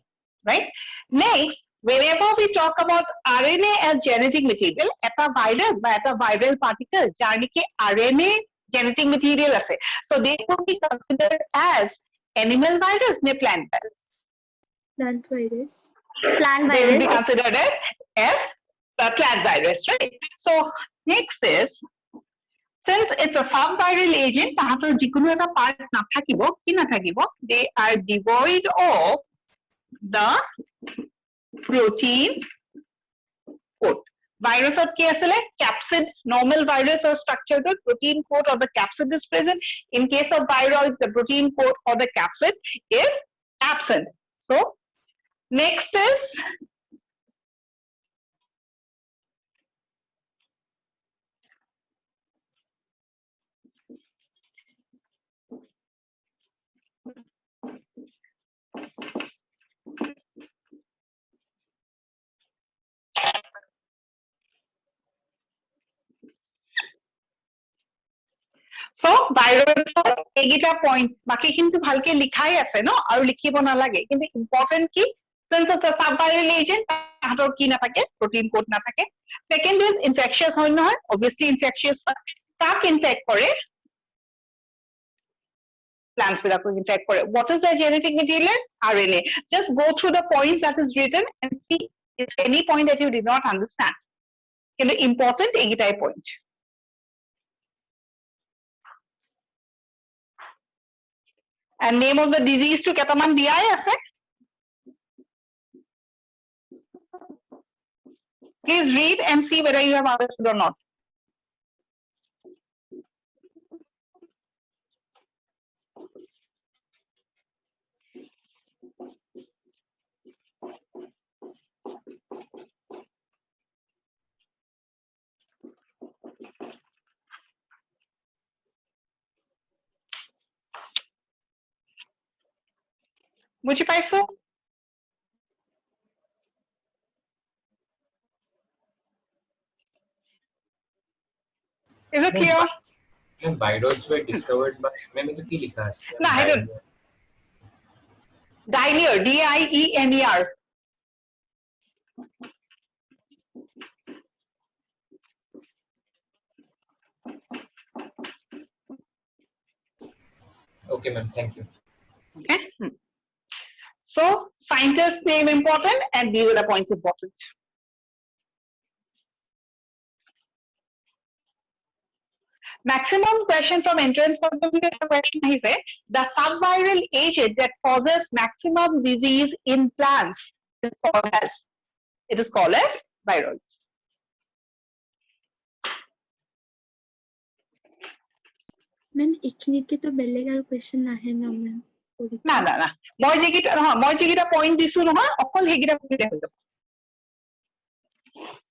right? Next, whenever we talk about RNA as genetic material, eta virus বা eta viral particle jar niki RNA genetic material ase, so they could be considered as animal virus ne plant virus. Plant virus. Plant They will be virus. considered as the plant virus, right? So next is, since it's a subviral agent, তাহাঁতৰ যিকোনো এটা part নাথাকিব, কি নাথাকিব? They are devoid of the protein coat. Virus of কি আছিলে? Capsid. Normal virus or structure to protein coat or the capsid is present. In case of viroids, the protein coat or the capsid is absent. So next is so viral এইকেইটা point বাকিখিনিতো ভালকে লিখাই আছে ন আৰু লিখিব নালাগে কিন্তু important কি since it's a subviral agent তাহাঁতৰ কি নাথাকে protein coat নাথাকে second is infectious হয় নহয় obviously infectious কাক infect কৰে plants বিলাকক infect কৰে what is the genetic material RNA just go through the points that is written and see if any point that you did not understand কিন্তু important এইকেইটাই point and name of the disease to কেইটামান দিয়াই আছে please read and see whether you have understood or not বুজি পাইছো is it clear When viroids were discovered by मैंने तो की लिखा है ना I don't Dineer DIENER Okay, ma'am. Thank you. okay so scientist name important and these are the points important maximum question from entrance question is the subviral agent that causes maximum disease in plants is called as it is called as viroids মেম এইখিনিতকে তো বেলেগ আৰু question নাহে ন মেম না না না মই যিকেইটা point দিছো নহয় অকল সেইকেইটা পঢ়িলে হৈ যাব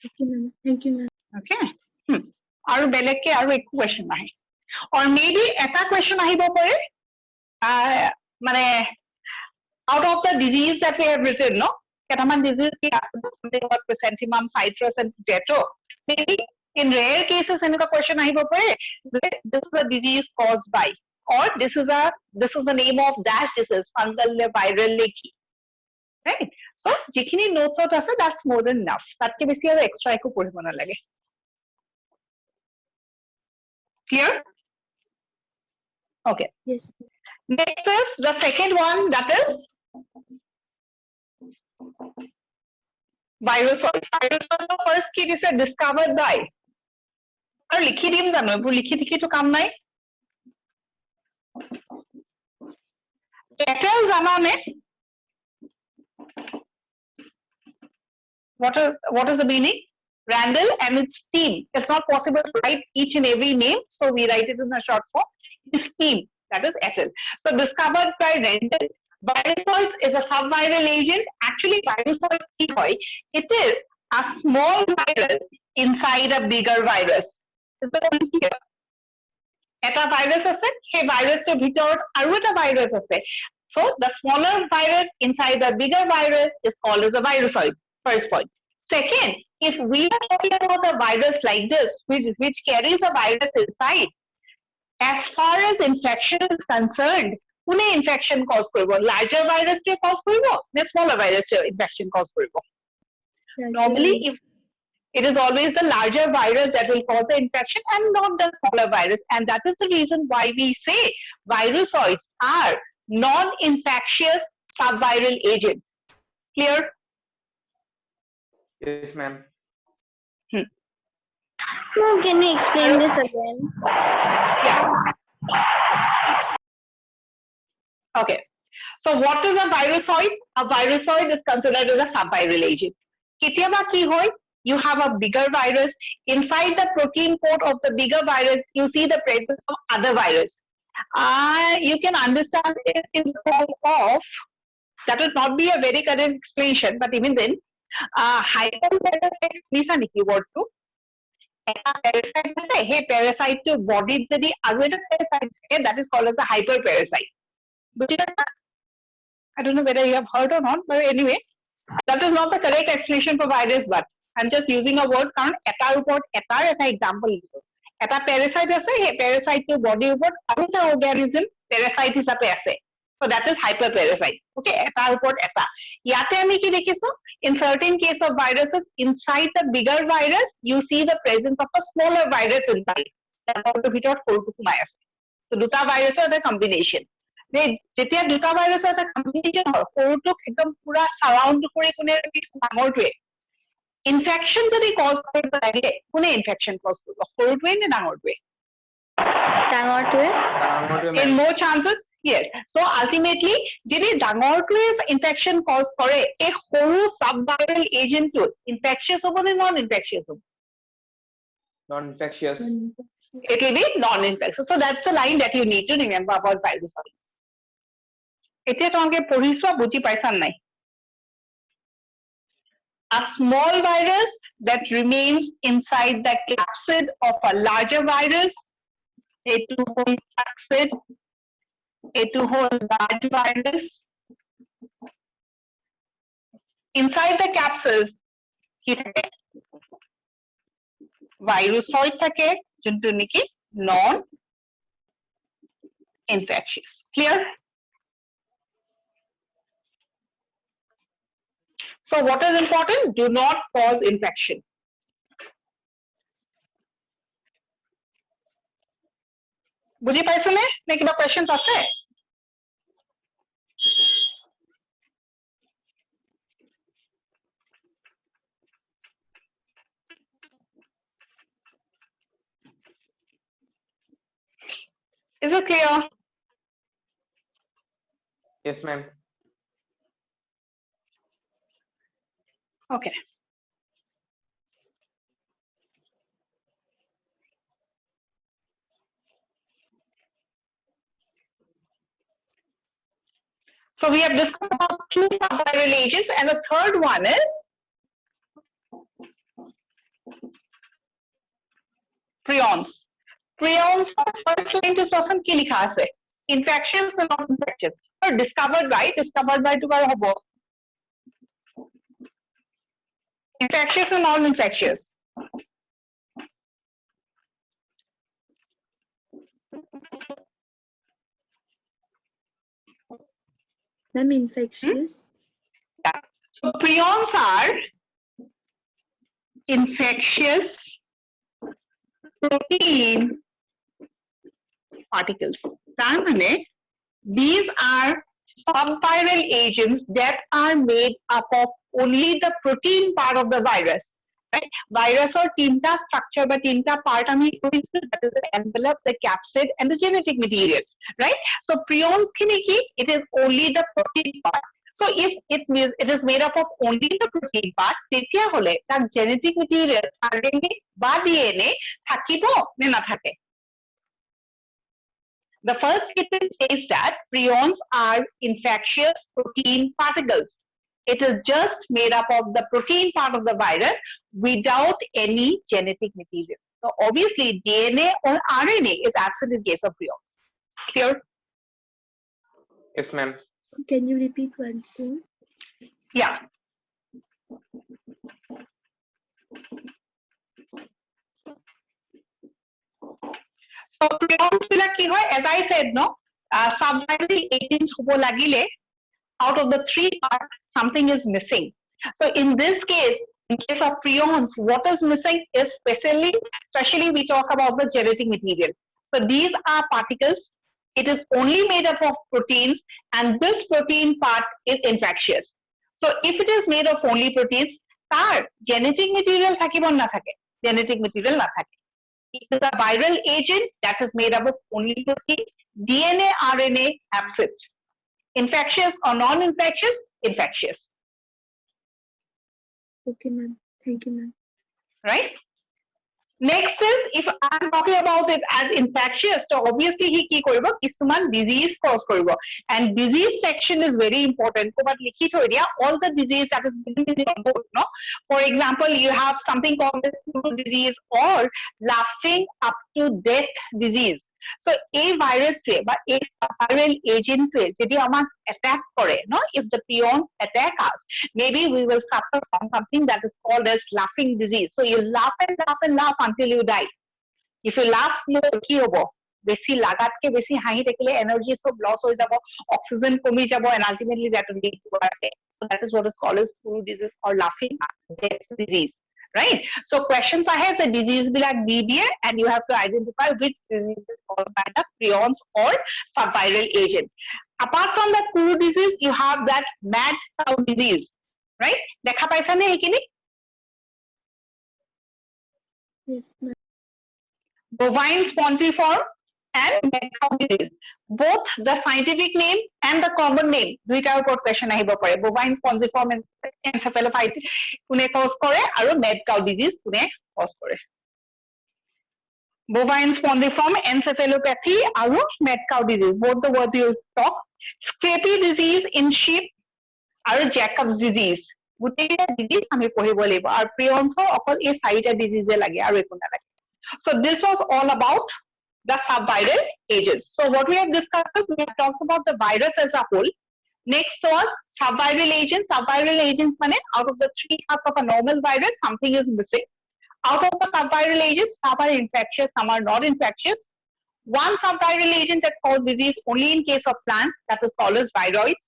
Okay ma'am, thank you ma'am. okay আৰু বেলেগকে আৰু একো question নাহে or maybe এটা question আহিব পাৰে মানে out of the disease that we have written no কেইটামান disease কি আছে something about chrysanthemum citrus and potato maybe in rare cases এনেকুৱা question আহিব পাৰে this is a disease caused by or this is the name of that disease fungal ne viral ne ki right so jikhini notes out ase that's more than enough tatke beshi aru extra ekku poribo na lage clear okay Yes. next is the second one that is virus first kit is discovered by aru likhi dim jano ebu likhi to kam nai Etel janane what is the meaning Randall and its team it's not possible to write each and every name so we write it in a short form his team that is Etel so discovered by Randall virusoids is a subviral agent actually virusoid ki hoy it is a small virus inside a bigger virus is the point here eta virus ase he virus er bhitor aru eta virus ase so the smaller virus inside the bigger virus is called as a virusoid first point second if we are talking about a virus like this which carries a virus inside as far as infection is concerned কোনে infection cause koribo larger virus ke cause koribo na smaller virus infection cause koribo normally if it is always the larger virus that will cause the infection and not the smaller virus and that is the reason why we say virusoids are non-infectious subviral agents clear Yes, ma'am. Ma'am, can you explain this again? Yeah. Okay. So what is a virusoid? A virusoid is considered as a subviral agent. কেতিয়াবা কি হয়? You have a bigger virus. Inside the protein coat of the bigger virus, you see the presence of other virus. You can understand it in the form of, that will not be a very correct explanation, but even then, hyperparasite শুনিছা নেকি wordটো? এটা parasite আছে, সেই parasite body যদি আৰু এটা parasite থাকে, that is called as a hyperparasite. বুজি পাইছা? I don't know whether you have heard or not, but anyway, that is not the correct explanation for virus, but I'm just using a word কাৰণ এটাৰ ওপৰত এটাৰ এটা example দিছো। এটা parasite আছে, সেই parasite টো body ওপৰত আৰু এটা organism parasite হিচাপে আছে। So that is hyperparasite. Okay, এটাৰ ওপৰত এটা। ইয়াতে আমি কি দেখিছো? In certain case of viruses, inside the bigger virus, you see the presence of a smaller virus inside. তাৰ ভিতৰত সৰুটো সোমাই আছে। So দুটা ভাইৰাছৰ এটা combination. যেতিয়া দুটা ভাইৰাছৰ এটা কম্বিনেশ্যন হয়, সৰুটোক একদম পুৰা সাৰাউণ্ড কৰি কোনে ডাঙৰটোৱে ইনফেকশ্যন যদি কজ কৰিব লাগে, কোনে ইনফেকশ্যন কজ কৰিব, সৰুটোৱে নে ডাঙৰটোৱে? ডাঙৰটোৱে। In more chances, yes. So ultimately, যদি ডাঙৰটোৱে ইনফেকশ্যন কজ কৰে, এই সৰু সাবভাইৰাল এজেন্টটো ইনফেকচিয়াছ হ'ব নে নন ইনফেকচিয়াছ হ'ব? Non-infectious. It will be non-infectious. So that's the line that you need to remember about viruses. এতিয়া তোমালোকে পঢ়িছোৱা বুজি পাইছা নাই? A small virus that remains inside the capsid of a larger virus, এইটো হ'ল capsid, এইটো হ'ল large virus. Inside the capsid কি থাকে? Virusoid থাকে, যোনটো নেকি non-infectious. Clear? So what is important? Do not cause infection. বুজি পাইছো নে? নে কিবা questions আছে? Is it clear? Yes, ma'am. Okay. So we have discussed about two subviral agents, and the third one is prions. Prions first line to person ki likha ase? Infectious and non-infectious. Or discovered by to bar hobo. Infectious and non-infectious. Ma'am, infectious. Yeah. So prions are infectious protein particles. These are subviral agents that are made up of only the protein part of the virus. Right? Virus or tinta structure, but tinta part that is the envelope, the capsid, and the genetic material. Right? So prions it is only the protein part. So if it is made up of only the protein part, তেতিয়া হলে তার genetic material RNA বা DNA থাকিবো নে নাথাকে? The first statement says that prions are infectious protein particles. It is just made up of the protein part of the virus without any genetic material. So obviously DNA or RNA is absent in case of prions. Clear? Yes, ma'am. Can you repeat once more? Yeah. So prions বিলাক কি হয়, as I said, no, subviral agent hobo lagile, out of the three parts, something is missing. So in this case, in case of prions, what is missing is especially we talk about the genetic material. So these are particles. It is only made up of proteins, and this protein part is infectious. So if it is made of only proteins, তাৰ genetic material থাকিব নাথাকে genetic material নাথাকে it is a viral agent that is made up of only protein DNA RNA absent infectious or non-infectious infectious Okay, ma'am. Thank you, ma'am. right next is if I'm talking about it as infectious so obviously he ki koribo kisuman disease cause koribo and disease section is very important kobat likhi thoi dia all the disease that is given in the book no for example you have something called as flu disease or laughing up to death disease so a virus to ba a viral agent to jodi amak attack kore no if the prions attack us maybe we will suffer from something that is called as laughing disease so you laugh and laugh and laugh until you die if you laugh more ki hobo বেশি লাগাতকে বেশি হাঁহি থাকিলে energy সব loss হয়ে যাব oxygen কমি যাব and ultimately that will lead to a death so that is what is called as flu disease or laughing death disease right so questions ahead the disease bilak di diye and you have to identify which disease is caused by the prions or subviral agent apart from the flu disease you have that mad cow disease right দেখা পাইছা নে এইখিনি Yes, ma'am. bovine spongiform and mad cow disease both the scientific name and the common name দুইটাৰ ওপৰত question আহিব পাৰে bovine spongiform encephalopathy কোনে cause কৰে আৰু mad cow disease কোনে cause কৰে bovine spongiform encephalopathy আৰু mad cow disease both the words you talk scrapie disease in sheep আৰু Jacob's disease গোটেইটা disease আমি পঢ়িব লাগিব আৰু prions অকল এই চাৰিটা disease লাগে আৰু একো নালাগে so this was all about the subviral agents so what we have discussed is we have talked about the virus as a whole next was subviral agents mane out of the three parts of a normal virus something is missing out of the subviral agents some are infectious some are not infectious one subviral agent that causes disease only in case of plants that is called as viroids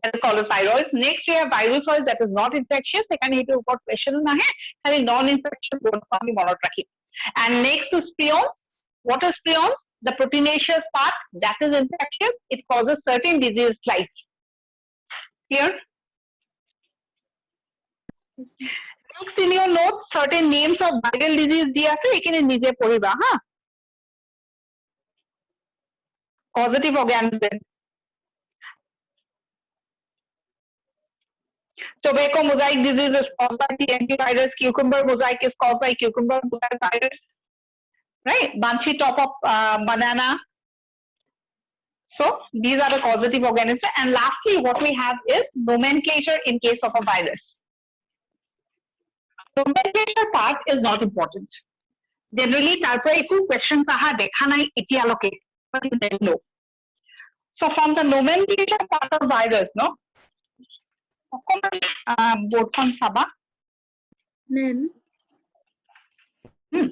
that is called as viroids. Next, we have virusoids that is not infectious. Ekhane etu upor question nahe. Khali non-infectious both ami monot rakhi. And next is prions. What is prions? The proteinaceous part that is infectious. It causes certain disease like. Clear? Yes, ma'am. Next in your notes, certain names of viral disease di ase. Ekhane nije poriba, ha? Causative organism. Tobacco mosaic disease is caused by TMP virus. Cucumber mosaic is caused by cucumber mosaic virus. Right? Banshee top of banana. So these are the causative organisms. And lastly, what we have is nomenclature in case of a virus. Nomenclature part is not important. Generally, tarpore eku questions aha dekha nai etialoke. But you never know. So from the nomenclature part of virus, no? Boardখন চাবা Ma'am, Hmm.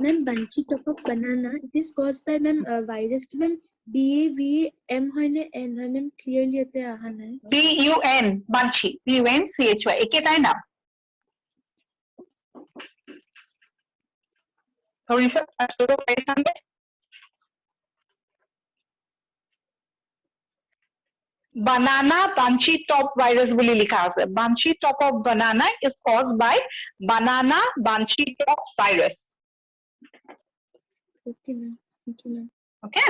ma'am, Banshee top of banana. It is caused by ma'am virus to ma'am BAVM hoy ne N hoy ma'am clearly ate aha nai. BUN Banshee BUNCHY একেটাই নাম ধৰিছে পাৰিছানে banana banshee top virus বুলি লিখা আছে banshee top of banana is caused by banana banshee top virus Okay, ma'am. Thank you, ma'am. okay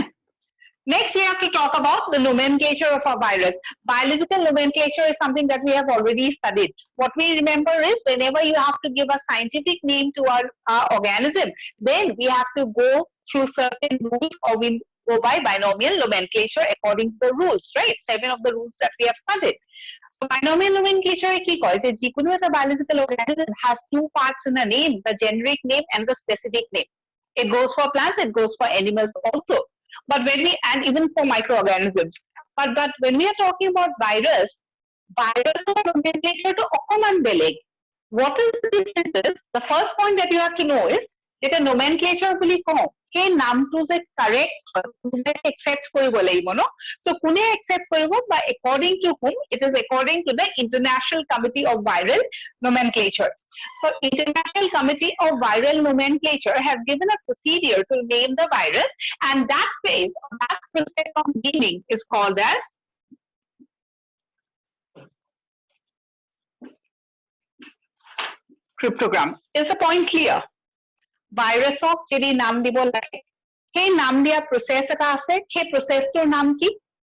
next we have to talk about the nomenclature of a virus biological nomenclature is something that we have already studied what we remember is whenever you have to give a scientific name to our organism then we have to go through certain rules or we go by binomial nomenclature according to the rules right 7 of the rules that we have studied so binomial nomenclature ki koy je jikono eta biological organism has two parts in a name the generic name and the specific name it goes for plants it goes for animals also but when we and even for microorganisms but when we are talking about virus nomenclature to okoman beleg what is the difference is the first point that you have to know is এটা nomenclature বুলি কওঁ সেই নামটো যে correct কোনে accept কৰিব লাগিব ন so কোনে accept কৰিব বা according to whom it is according to the International Committee of Viral Nomenclature so International Committee of Viral Nomenclature has given a procedure to name the virus and that phase that process of naming is called as cryptogram. Is the point clear? Virus of যদি নাম দিব লাগে সেই নাম দিয়া process এটা আছে সেই process টোৰ নাম কি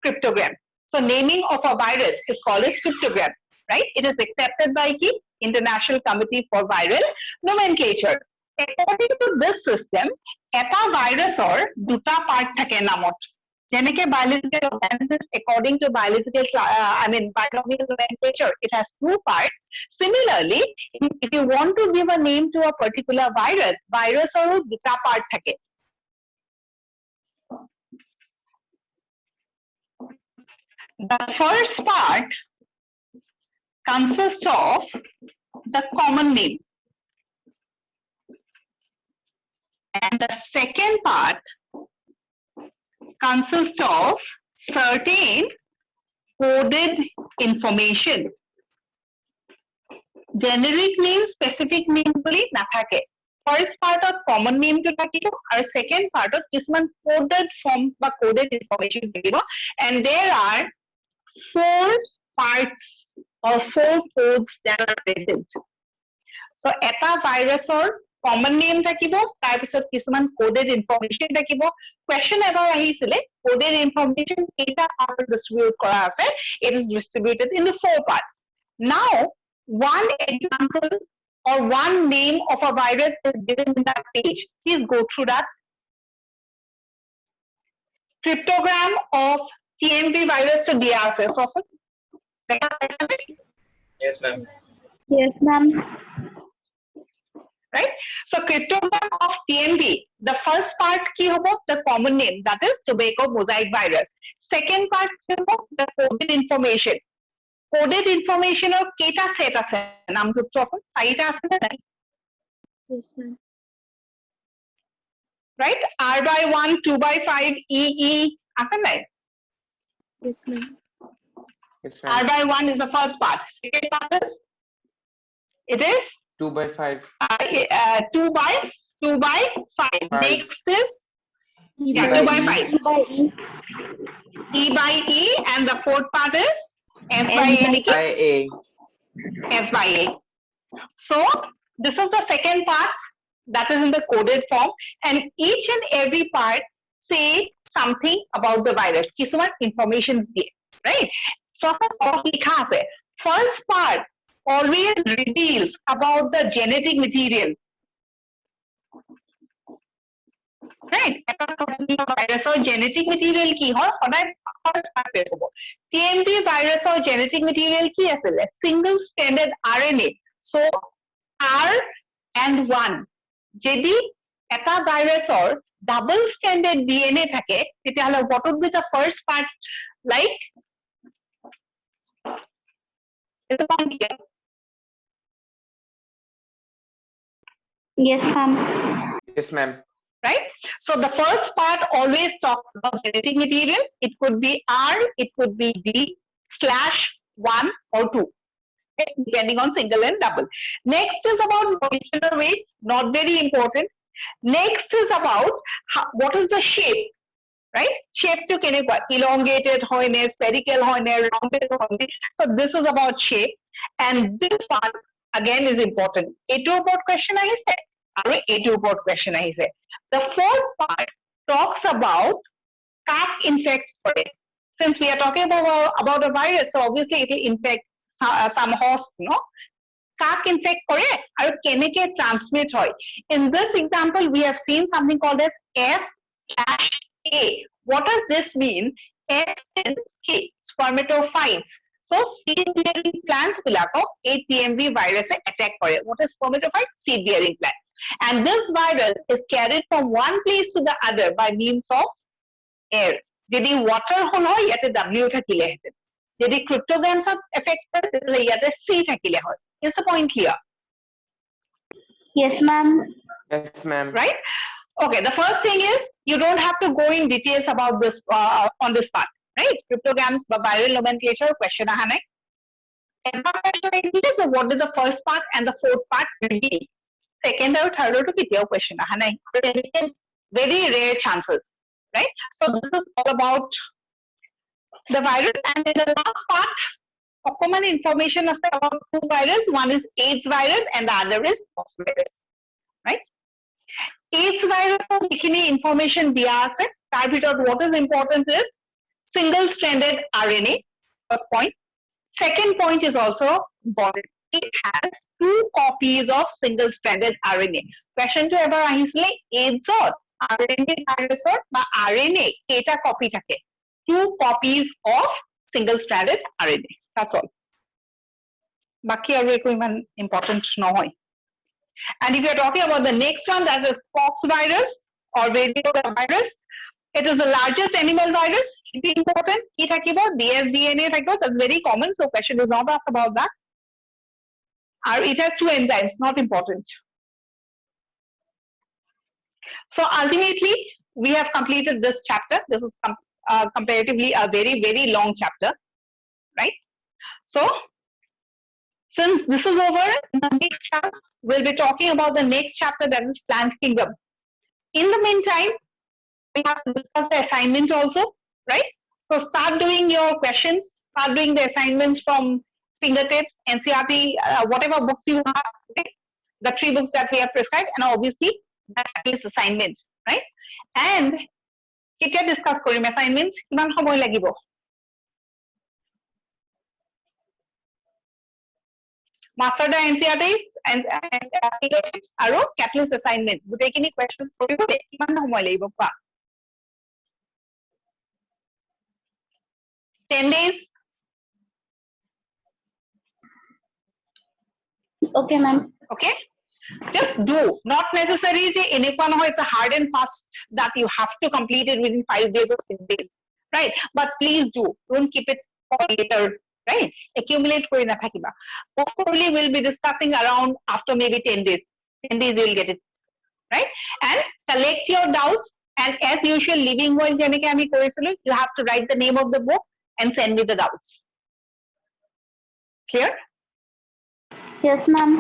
cryptogram. So naming of a virus is called as cryptogram, right? It is accepted by the International Committee for Viral Nomenclature. According to this system, এটা ভাইরাসৰ দুটা পার্ট থাকে নামত যেনেকে biological organisms according to biological biological nomenclature it has two parts. Similarly, if you want to give a name to a particular virus or দুটা part থাকে. The first part consists of the common name and the second part consists of certain coded information. Generic name, specific name boli na thake. First part of common name to থাকিব and second part of কিছুমান coded form বা coded information থাকিব, and there are 4 parts or 4 codes that are present. So eta virus or common name থাকিব তাৰ পিছত কিছুমান coded information থাকিব. Question ever আহিছিলে coded information কেইটা part distribute কৰা আছে. It is distributed into 4 parts. Now one example or one name of a virus is given in that page. Please go through that. Cryptogram of TMV virus to দিয়া আছে. Yes, ma'am. Yes, ma'am. Right? So cryptogram of TMV, the first part ki hobo the common name, that is tobacco mosaic virus. Second part ki hobo the coded information. Coded information or keita set ase naam to chosun saita ase na. Yes, ma'am. Right? R by 1, 2 by 5, EE ase na. Yes, ma'am. Yes, R ma'am. by 1 is the first part. Second part is it is 2 by 5. 2 by 5. Five. Next is E yeah, by 2 by E. 5. By E. E by E, and the fourth part is S by A. Nikki? By A. S by A. So this is the second part that is in the coded form, and each and every part say something about the virus. Kisuman informations দিয়ে, right? So first part always reveals about the genetic material. Right? Virus or genetic material ki hoy hoday first part pe hobo. TMV virus or genetic material ki asile single stranded RNA. So R and 1. Jedi eta virus or double stranded DNA thake tetiahole what would be the first part like? Is the point clear? Yes, ma'am. Yes, ma'am. Right? So the first part always talks about genetic material. It could be R, it could be D/1 or 2, depending on single and double. Next is about molecular weight, not very important. Next is about what is the shape, right? Shape to kenekwa elongated hoine, spherical hoine, rounded hoine. So this is about shape, and this part again is important. A2 about question I said. A2 about question I said. The fourth part talks about kak infects for it. Since we are talking about a virus, so obviously it will infect some host, no? Kak infect for it, or keneke transmit hoy. In this example, we have seen something called as S/A. What does this mean? S is K, spermatophytes. So seed-bearing plants bilako TMV virus attack kore. What is spermatophyte? Seed-bearing plant. And this virus is carried from one place to the other by means of air. Jedi water hol hoy yate W thakile hete. Jedi cryptograms are affected yate C thakile hoy. Is the point here? Yes, ma'am. Yes, ma'am. Right? Okay, the first thing is you don't have to go in details about this on this part, right? Cryptograms by viral nomenclature question ahanai. So what is the first part and the fourth part reveal? Second or third or to question ahanai. Very rare chances, right? So this is all about the virus, and in the last part common information about two viruses. One is AIDS virus and the other is pox virus. Right? AIDS virus information দিয়া আছে তাৰ ভিতৰত what is important is single stranded RNA, first point. Second point is also important. It has 2 copies of single stranded RNA. Question to ever আহিছিলে AIDS RNA virus বা RNA কেইটা copy থাকে? 2 copies of single stranded RNA. That's all. বাকি আৰু একো ইমান important নহয়. And if you're talking about the next one, that is pox virus or virus, it is the largest animal virus. It is important. It has dsDNA, that's very common. So question is not asked about that. It has 2 enzymes, not important. So ultimately, we have completed this chapter. This is comparatively a very, very long chapter, right? So since this is over, in the next class, we'll be talking about the next chapter, that is plant kingdom. In the meantime, we have to discuss the assignment also, right? So start doing your questions, start doing the assignments from fingertips, NCERT, whatever books you have, okay? The 3 books that we have prescribed, and obviously that is assignment, right? And কেতিয়া discuss কৰিম assignment কিমান সময় লাগিব? Master the NCERT and fingertips আৰু catalyst assignment গোটেইখিনি questions কৰিবলৈ কিমান সময় লাগিব কোৱা? 10 days. Okay, ma'am. Okay, just do, not necessary it's a hard and fast that you have to complete it within 5 days or 6 days, right? But please do, don't keep it for later, right? Accumulate kori na thakiba. Probably we'll be discussing around after maybe 10 days. 10 days you will get it, right? And collect your doubts, and as usual, living while jeneke ami korisilo, you have to write the name of the book and send me the doubts. Clear? Yes, ma'am.